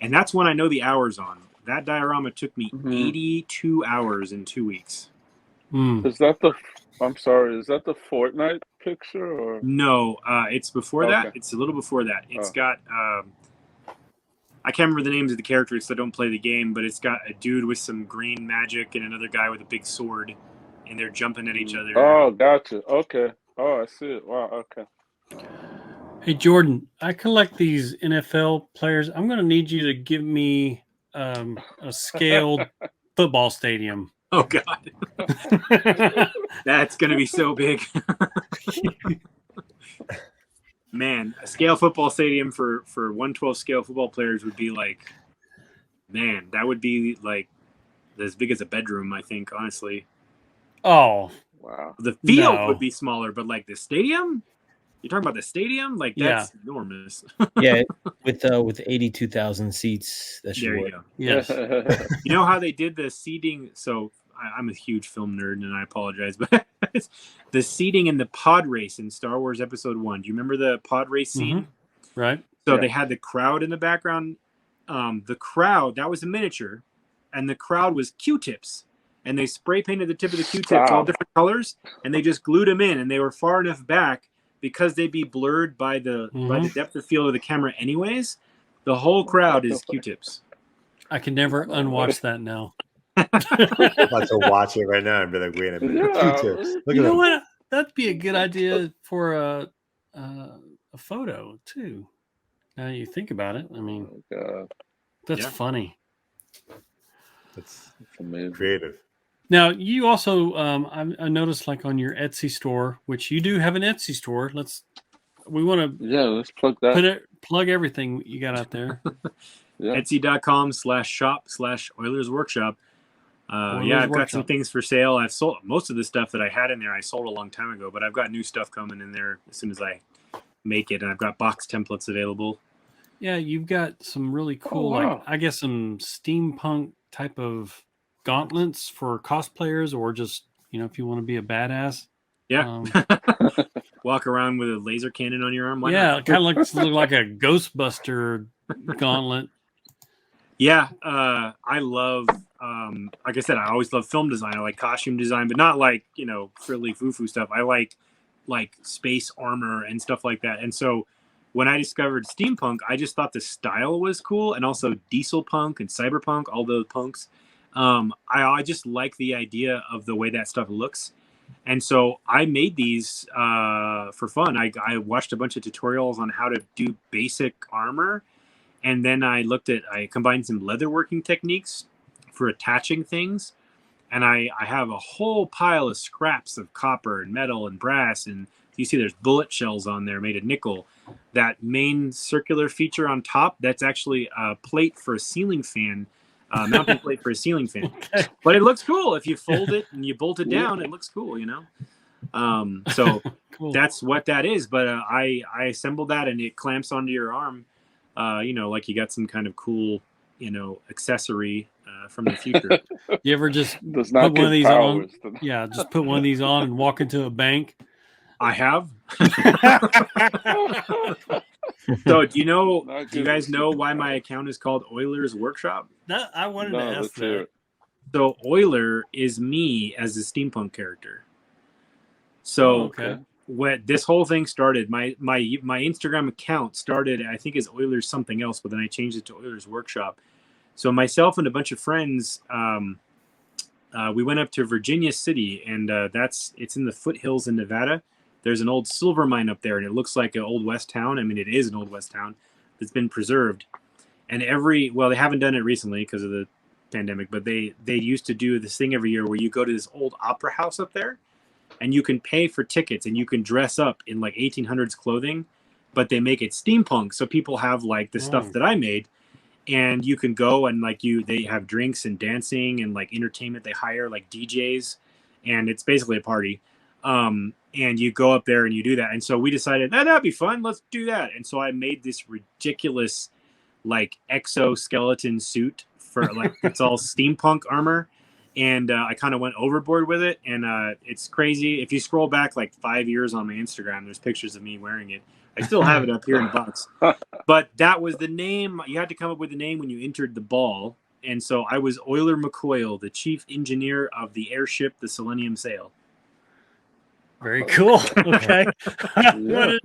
And that's when I know the hours on. That diorama took me 82 hours in 2 weeks. Is that the? I'm sorry. Is that the Fortnite picture or? No, it's before that. It's a little before that. It's got. I can't remember the names of the characters, so I don't play the game. But it's got a dude with some green magic and another guy with a big sword, and they're jumping at each other. Oh, gotcha. Okay. Oh, I see it. Wow. Okay. Hey Jordan, I collect these NFL players. I'm going to need you to give me a scaled football stadium. Oh God, that's going to be so big. Man, a scale football stadium for 1/12 scale football players would be like, man, that would be like as big as a bedroom, I think, honestly. Oh, wow. The field would be smaller, but like the stadium, you're talking about the stadium, like that's enormous. Yeah, with 82,000 seats, that should work. You go. Yes. You know how they did the seating? So I'm a huge film nerd, and I apologize, but the seating in the pod race in Star Wars Episode 1. Do you remember the pod race scene? Right. So they had the crowd in the background. The crowd, that was a miniature, and the crowd was Q-tips. And they spray painted the tip of the Q-tips all different colors, and they just glued them in, and they were far enough back because they'd be blurred by the depth of field of the camera anyways. The whole crowd is Q-tips. I can never unwatch that now. I'm about to watch it right now and be like, wait a minute. Q-tips. Look You at know them. what? That'd be a good idea for a photo too. Now you think about it. I mean, that's funny. That's amazing. Creative. Now you also, I noticed like on your Etsy store, which you do have an Etsy store. We want to let's plug that. Plug everything you got out there. Etsy.com/shop/Oilers Workshop. I've got some things for sale. I've sold most of the stuff that I had in there. I sold a long time ago, but I've got new stuff coming in there as soon as I make it, and I've got box templates available. Yeah, you've got some really cool, like I guess some steampunk type of gauntlets for cosplayers, or just if you want to be a badass. Yeah. Walk around with a laser cannon on your arm. Why yeah, not? it kind of looks like a Ghostbuster gauntlet. Yeah, I love, like I said, I always love film design. I like costume design, but not like, frilly foo-foo stuff. I like space armor and stuff like that. And so when I discovered steampunk, I just thought the style was cool, and also diesel punk and cyberpunk, all those punks. I just like the idea of the way that stuff looks. And so I made these for fun. I watched a bunch of tutorials on how to do basic armor. And then I combined some leatherworking techniques for attaching things. And I have a whole pile of scraps of copper and metal and brass. And you see there's bullet shells on there made of nickel. That main circular feature on top, that's actually a plate for a ceiling fan, mounting plate for a ceiling fan. Okay. But it looks cool. If you fold it and you bolt it down, it looks cool, So cool. That's what that is. But I assembled that, and it clamps onto your arm. Like you got some kind of cool, accessory from the future. You ever just put one of these on? Yeah, just put one of these on and walk into a bank. I have. So do you guys know why my account is called Oilers Workshop? I wanted to ask that. So Oiler is me as a steampunk character. So what this whole thing started, my Instagram account started, I think, as Oilers something else, but then I changed it to Oilers Workshop. So myself and a bunch of friends, we went up to Virginia City, and it's in the foothills in Nevada. There's an old silver mine up there, and it looks like an old West town. I mean, it is an old West town that's been preserved. And they haven't done it recently because of the pandemic, but they used to do this thing every year where you go to this old opera house up there, and you can pay for tickets, and you can dress up in like 1800s clothing but they make it steampunk. So people have like the stuff that I made, and you can go and like they have drinks and dancing and like entertainment. They hire like DJs, and it's basically a party. And you go up there and you do that. And so we decided that'd be fun. Let's do that. And so I made this ridiculous like exoskeleton suit for like it's all steampunk armor. And I kind of went overboard with it, and it's crazy. If you scroll back like 5 years on my Instagram, there's pictures of me wearing it. I still have it up here in a box. But that was the name. You had to come up with a name when you entered the ball. And so I was Euler McCoyle, the chief engineer of the airship, the Selenium Sail. Very cool. Okay. Yeah.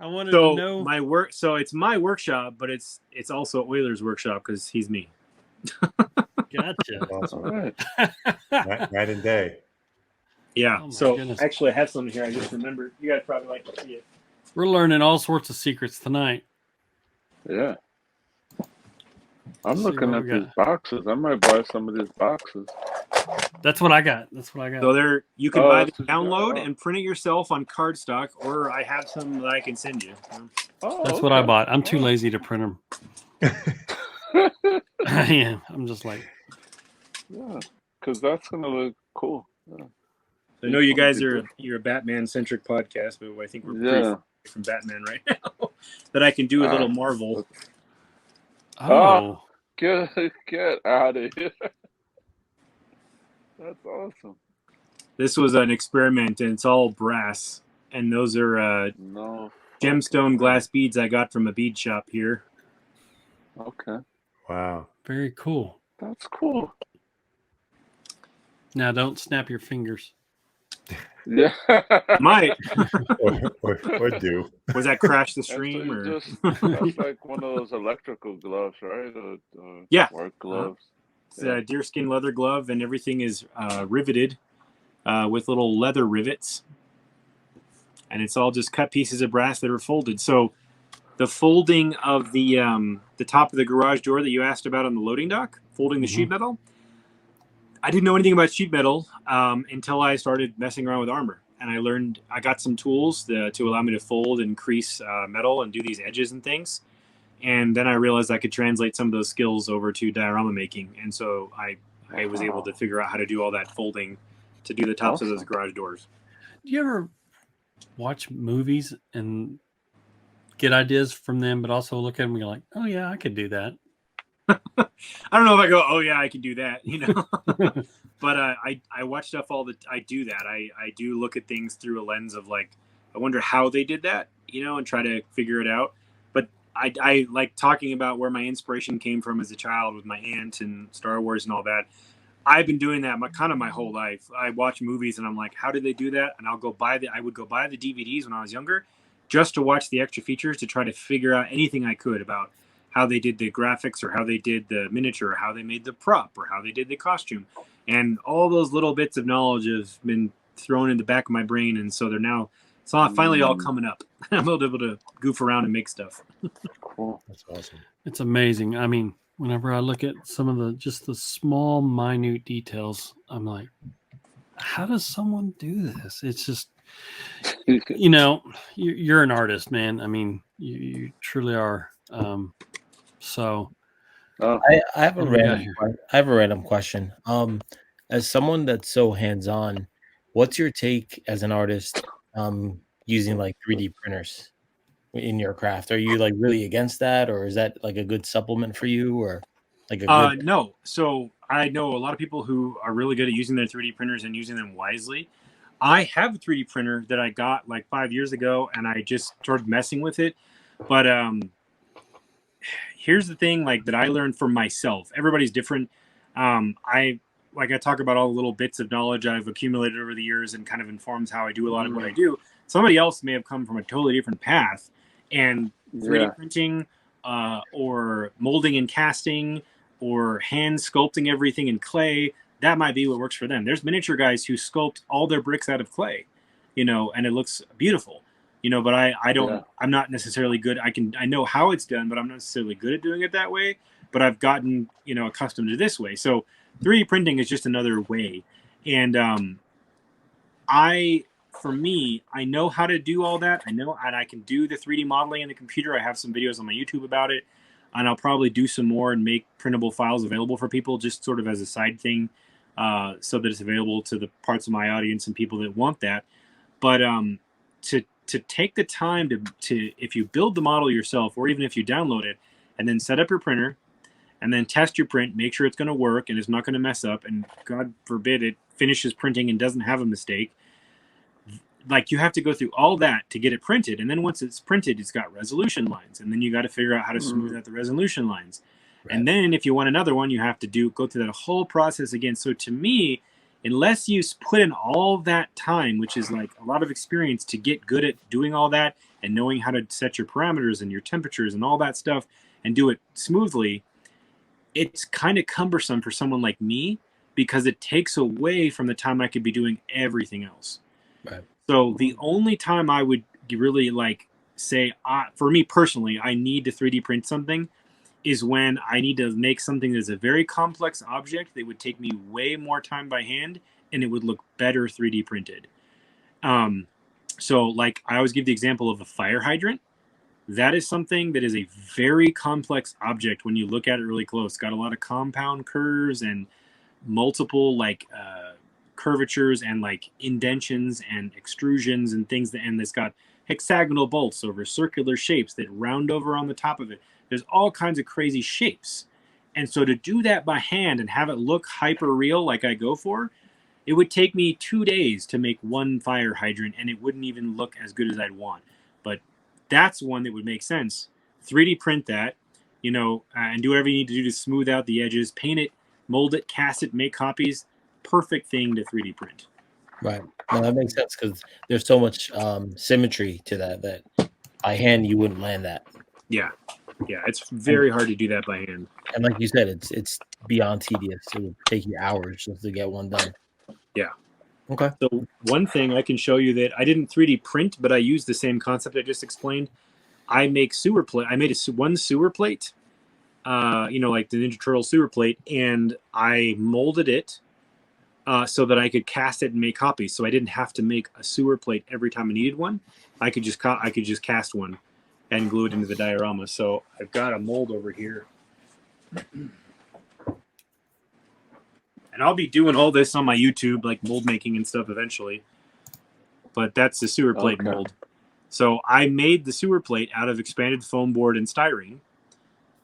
I wanted So to know my work. So it's my workshop, but it's also Euler's workshop because he's me. Gotcha. All right. Night and day. Yeah. Oh my so goodness. actually, I have something here. I just remembered. You guys probably like to see it. We're learning all sorts of secrets tonight. Yeah. I'm See looking what at we these got. boxes. I might buy some of these boxes. That's what I got. So you can Oh, buy the that's what you got. download Oh. and print it yourself on cardstock, or I have some that I can send you. Oh, That's what I okay. bought. I'm too lazy to print them. I am. I'm just like, Yeah, because that's gonna look cool. Yeah. I know you guys you're a Batman centric podcast, but I think we're pretty far away from Batman right now. That I can do a little Marvel. oh, Get out of here. That's awesome. This was an experiment, and it's all brass, and those are No. gemstone glass beads I got from a bead shop here. Okay. Wow. very cool. That's cool. Now don't snap your fingers. Yeah. Might or do. was that crash the That's stream or? that's like one of those electrical gloves, right? Yeah. Work gloves. It's a deerskin leather glove, and everything is riveted with little leather rivets, and it's all just cut pieces of brass that are folded. So the folding of the top of the garage door that you asked about on the loading dock, folding the sheet metal. I didn't know anything about sheet metal until I started messing around with armor, and I got some tools to allow me to fold and crease metal and do these edges and things. And then I realized I could translate some of those skills over to diorama making, and so I was able to figure out how to do all that folding to do the tops of those garage doors. Do you ever watch movies and get ideas from them, but also look at them and you're like, oh yeah, I could do that? I don't know if I go, oh yeah, I can do that, but I watch stuff I do that. I do look at things through a lens of like, I wonder how they did that, and try to figure it out. But I like talking about where my inspiration came from as a child with my aunt and Star Wars and all that. I've been doing that my whole life. I watch movies and I'm like, how did they do that? And I would go buy the DVDs when I was younger just to watch the extra features to try to figure out anything I could about how they did the graphics or how they did the miniature or how they made the prop or how they did the costume. And all those little bits of knowledge have been thrown in the back of my brain. And so it's finally all coming up. I'm able to goof around and make stuff. Cool. That's awesome. It's amazing. I mean, whenever I look at some of the small, minute details, I'm like, how does someone do this? It's just, you're an artist, man. I mean, you truly are. So I have a random question. As someone that's so hands-on, what's your take as an artist using like 3D printers in your craft? Are you like really against that, or is that like a good supplement for you, or like a good No. So I know a lot of people who are really good at using their 3D printers and using them wisely. I have a 3D printer that I got like 5 years ago, and I just started messing with it. But here's the thing, like that I learned for myself. Everybody's different. I talk about all the little bits of knowledge I've accumulated over the years and kind of informs how I do a lot of what I do. Somebody else may have come from a totally different path, and 3D printing or molding and casting or hand sculpting everything in clay, that might be what works for them. There's miniature guys who sculpt all their bricks out of clay, and it looks beautiful. But I don't, I'm not necessarily good. I know how it's done, but I'm not necessarily good at doing it that way. But I've gotten, accustomed to this way. So 3D printing is just another way. And for me, I know how to do all that. I know, and I can do the 3D modeling in the computer. I have some videos on my YouTube about it, and I'll probably do some more and make printable files available for people, just sort of as a side thing, so that it's available to the parts of my audience and people that want that. But to take the time to if you build the model yourself, or even if you download it, and then set up your printer, and then test your print, make sure it's going to work and it's not going to mess up, and God forbid it finishes printing and doesn't have a mistake. Like, you have to go through all that to get it printed, and then once it's printed, it's got resolution lines, and then you got to figure out how to smooth out the resolution lines. Right. And then if you want another one, you have to go through that whole process again. So to me, unless you put in all that time, which is like a lot of experience to get good at doing all that and knowing how to set your parameters and your temperatures and all that stuff and do it smoothly, it's kind of cumbersome for someone like me, because it takes away from the time I could be doing everything else. Right. So the only time I would really like say, for me personally, I need to 3D print something is when I need to make something that's a very complex object that would take me way more time by hand, and it would look better 3D printed. So like, I always give the example of a fire hydrant. That is something that is a very complex object when you look at it really close. It's got a lot of compound curves and multiple like curvatures and like indentions and extrusions and things, and it's got hexagonal bolts over circular shapes that round over on the top of it. There's all kinds of crazy shapes. And so to do that by hand and have it look hyper real like I go for, it would take me 2 days to make one fire hydrant, and it wouldn't even look as good as I'd want. But that's one that would make sense. 3D print that, and do whatever you need to do to smooth out the edges, paint it, mold it, cast it, make copies. Perfect thing to 3D print. Right. No, that makes sense, because there's so much symmetry to that by hand you wouldn't land that. Yeah. Yeah, it's very hard to do that by hand. And like you said, it's beyond tedious. It would take you hours just to get one done. Yeah. Okay. So one thing I can show you that I didn't 3D print, but I used the same concept I just explained. I make sewer plate. I made one sewer plate, like the Ninja Turtle sewer plate, and I molded it so that I could cast it and make copies. So I didn't have to make a sewer plate every time I needed one. I could just cast one and glue it into the diorama. So I've got a mold over here. And I'll be doing all this on my YouTube, like mold making and stuff eventually. But that's the sewer plate mold. So I made the sewer plate out of expanded foam board and styrene.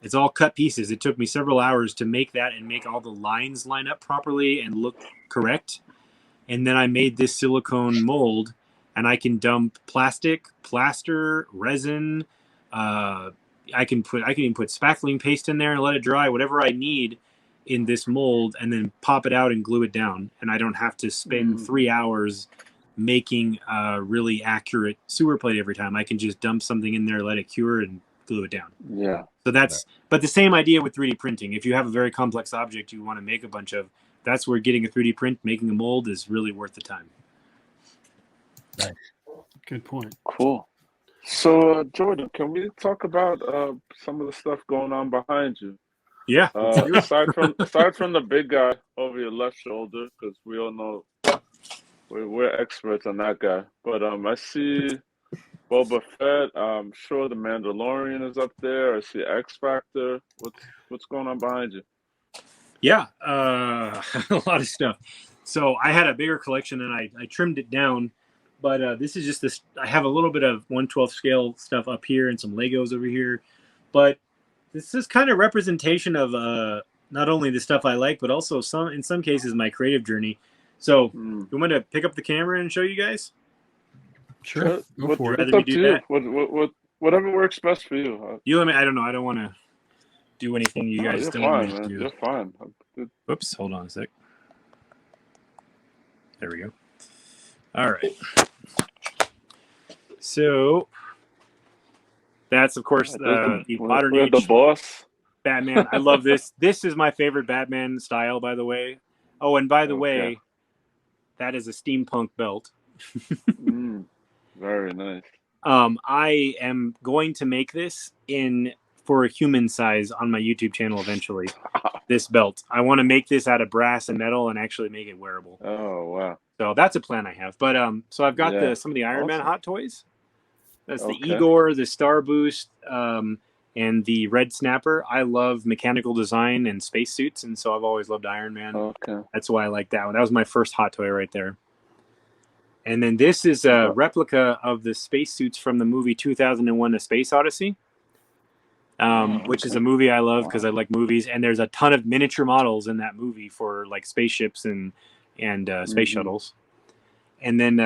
It's all cut pieces. It took me several hours to make that and make all the lines line up properly and look correct. And then I made this silicone mold, and I can dump plastic, plaster, resin. I can even put spackling paste in there and let it dry, whatever I need in this mold, and then pop it out and glue it down. And I don't have to spend 3 hours making a really accurate sewer plate every time. I can just dump something in there, let it cure, and glue it down. Yeah. So but the same idea with 3D printing. If you have a very complex object you want to make a bunch of, that's where getting a 3D print, making a mold is really worth the time. Nice. Good point. Cool. So, Jordan, can we talk about some of the stuff going on behind you? Yeah. Aside from the big guy over your left shoulder, because we all know we're experts on that guy. But I see Boba Fett. I'm sure the Mandalorian is up there. I see X Factor. What's going on behind you? Yeah, a lot of stuff. So I had a bigger collection, and I trimmed it down. But this is just this. I have a little bit of 1/12 scale stuff up here and some Legos over here. But this is kind of representation of not only the stuff I like, but also in some cases my creative journey. So you want to pick up the camera and show you guys? Sure. What's up to you? Whatever works best for you. You let me. I don't know. I don't want to do anything you guys don't want me to do. You're fine. Oops. Hold on a sec. There we go. All right. So that's, of course, the modern age. The boss. Batman. I love this. This is my favorite Batman style, by the way. Oh, and by the way, that is a steampunk belt. Very nice. I am going to make this for a human size on my YouTube channel eventually. This belt. I want to make this out of brass and metal and actually make it wearable. Oh, wow. So that's a plan I have. But so I've got Yeah. some of the Iron Man Awesome. hot toys. That's the Okay. Igor, the Star Boost, and the Red Snapper. I love mechanical design and spacesuits, and so I've always loved Iron Man. Okay. That's why I like that one. That was my first hot toy right there. And then this is a replica of the spacesuits from the movie 2001: A Space Odyssey, which is a movie I love because I like movies. And there's a ton of miniature models in that movie for like spaceships and space shuttles. And then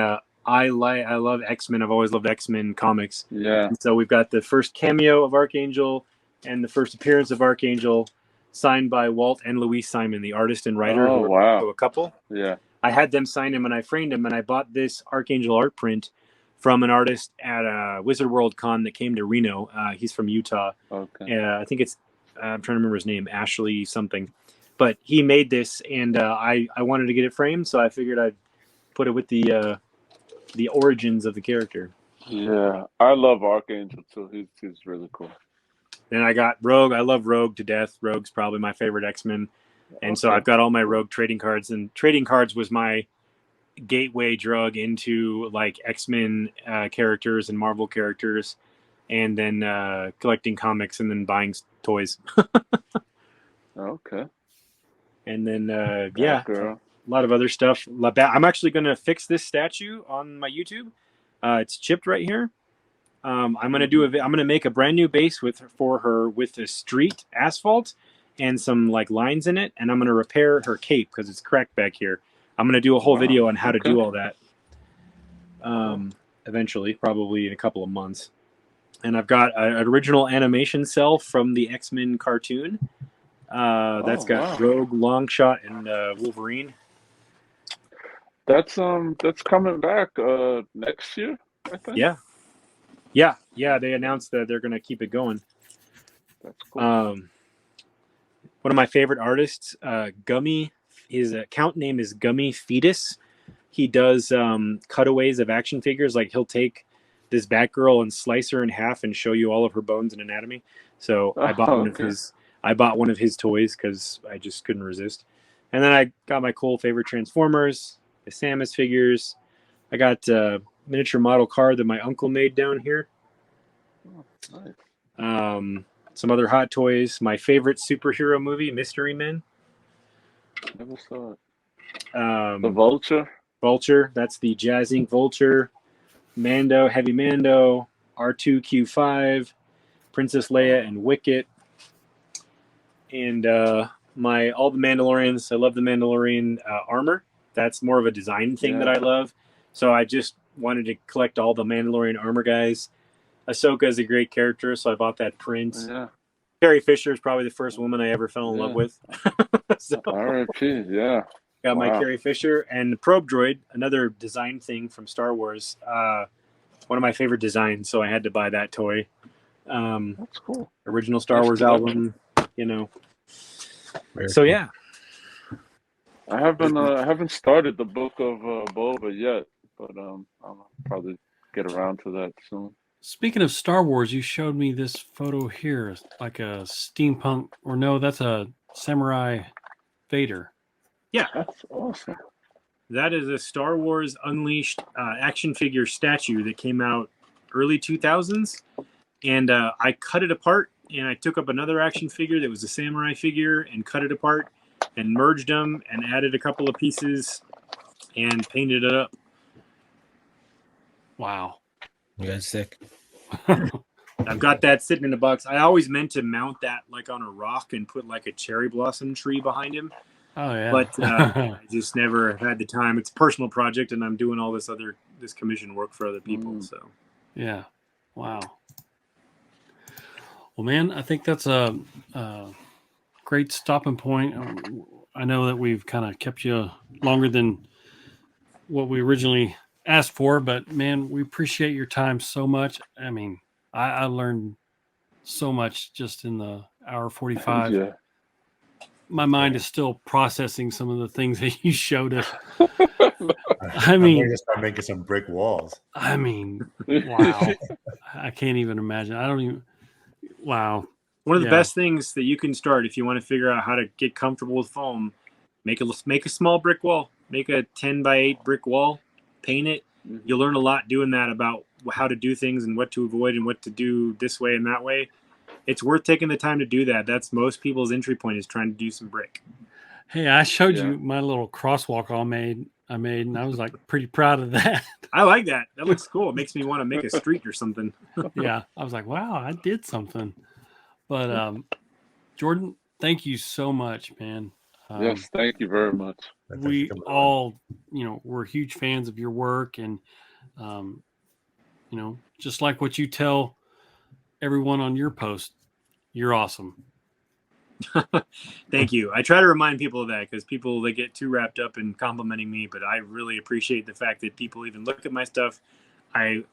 I love X-Men. I've always loved X-Men comics. Yeah. And so we've got the first cameo of Archangel and the first appearance of Archangel, signed by Walt and Louise Simon, the artist and writer. Oh, who are wow. also a couple. Yeah. I had them sign him and I framed him, and I bought this Archangel art print from an artist at Wizard World Con that came to Reno. He's from Utah. Okay. I think it's I'm trying to remember his name, Ashley something, but he made this, and I wanted to get it framed, so I figured I'd put it with the origins of the character. Yeah, I love Archangel too. He's really cool. Then I got Rogue. I love Rogue to death. Rogue's probably my favorite X-Men. And so I've got all my Rogue trading cards, and trading cards was my gateway drug into like X-Men characters and Marvel characters, and then collecting comics and then buying toys. Okay. And then a lot of other stuff. I'm actually going to fix this statue on my YouTube. It's chipped right here. I'm going to I'm going to make a brand new base for her with a street asphalt and some like lines in it, and I'm going to repair her cape because it's cracked back here. I'm going to do a whole video on how to do all that. Eventually, probably in a couple of months. And I've got an original animation cell from the X-Men cartoon. That's got Rogue, Longshot, and Wolverine. That's coming back next year, I think. Yeah. They announced that they're going to keep it going. That's cool. One of my favorite artists, Gummy, his account name is Gummy Fetus. He does cutaways of action figures. Like he'll take this Batgirl and slice her in half and show you all of her bones and anatomy. So I bought one of his toys because I just couldn't resist. And then I got my cool favorite Transformers, the Samus figures. I got a miniature model car that my uncle made down here. Oh, nice. Some other hot toys. My favorite superhero movie, Mystery Men. Never saw it. The Vulture. Vulture. That's the Jazz Inc. Vulture. Mando, Heavy Mando, R2-Q5, Princess Leia, and Wicket. And all the Mandalorians. I love the Mandalorian armor. That's more of a design thing that I love. So I just wanted to collect all the Mandalorian armor guys. Ahsoka is a great character, so I bought that print. Yeah. Carrie Fisher is probably the first woman I ever fell in love with. So, R.I.P. Yeah. Got my Carrie Fisher and the Probe Droid, another design thing from Star Wars. One of my favorite designs, so I had to buy that toy. That's cool. Original Star Wars album, So yeah. I haven't started the book of Boba yet, but I'll probably get around to that soon. Speaking of Star Wars, you showed me this photo here, like a steampunk, or no, that's a samurai Vader. Yeah, that's awesome. That is a Star Wars Unleashed action figure statue that came out early 2000s, and I cut it apart, and I took up another action figure that was a samurai figure and cut it apart and merged them and added a couple of pieces and painted it up. Wow. You guys sick? I've got that sitting in the box. I always meant to mount that like on a rock and put like a cherry blossom tree behind him. Oh yeah. But I just never had the time. It's a personal project, and I'm doing all this commission work for other people. So yeah. Wow. Well, man, I think that's a great stopping point. I know that we've kind of kept you longer than what we originally asked for, but man, we appreciate your time so much. I mean, I learned so much just in the hour 45. Yeah. My mind is still processing some of the things that you showed us. I'm going to start making some brick walls. I mean, wow. I can't even imagine. Wow. One of the best things that you can start if you want to figure out how to get comfortable with foam, make a small brick wall. make a 10 by 8 brick wall, paint it. You'll learn a lot doing that about how to do things and what to avoid and what to do this way and that way. It's worth taking the time to do that. That's most people's entry point, is trying to do some brick. Hey, I showed Yeah. you my little crosswalk I made, and I was like pretty proud of that. I like that. That looks cool. It makes me want to make a street or something. Yeah, I was like, wow, I did something. But Jordan, thank you so much, man. Yes, thank you very much. Thanks for We coming on. all, we're huge fans of your work, and just like what you tell everyone on your post, you're awesome. Thank you. I try to remind people of that, because people, they get too wrapped up in complimenting me, but I really appreciate the fact that people even look at my stuff. I'm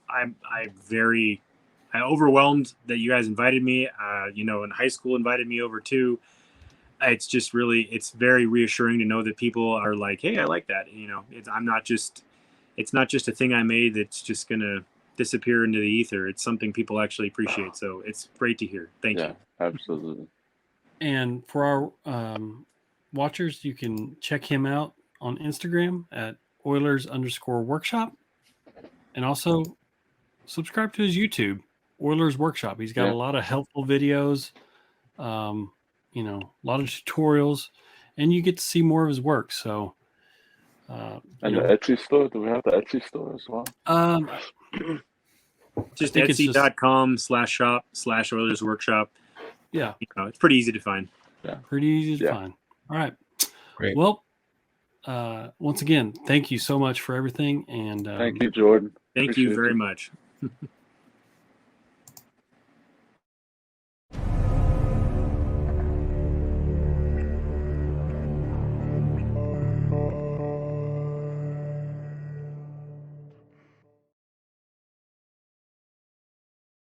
overwhelmed that you guys invited me. In high school invited me over too. It's just really, it's very reassuring to know that people are like, hey, I like that. It's not just a thing I made that's just gonna disappear into the ether. It's something people actually appreciate. So it's great to hear. Thank you. Absolutely. And for our watchers, you can check him out on Instagram at OILERS_workshop, and also subscribe to his YouTube, Oilers Workshop. He's got a lot of helpful videos, a lot of tutorials, and you get to see more of his work. So, and the Etsy store, do we have the Etsy store as well? Just Etsy.com/shop/Oilers Workshop. Yeah. It's pretty easy to find. Yeah. Pretty easy to find. All right. Great. Well, once again, thank you so much for everything. And thank you, Jordan. Thank you very much.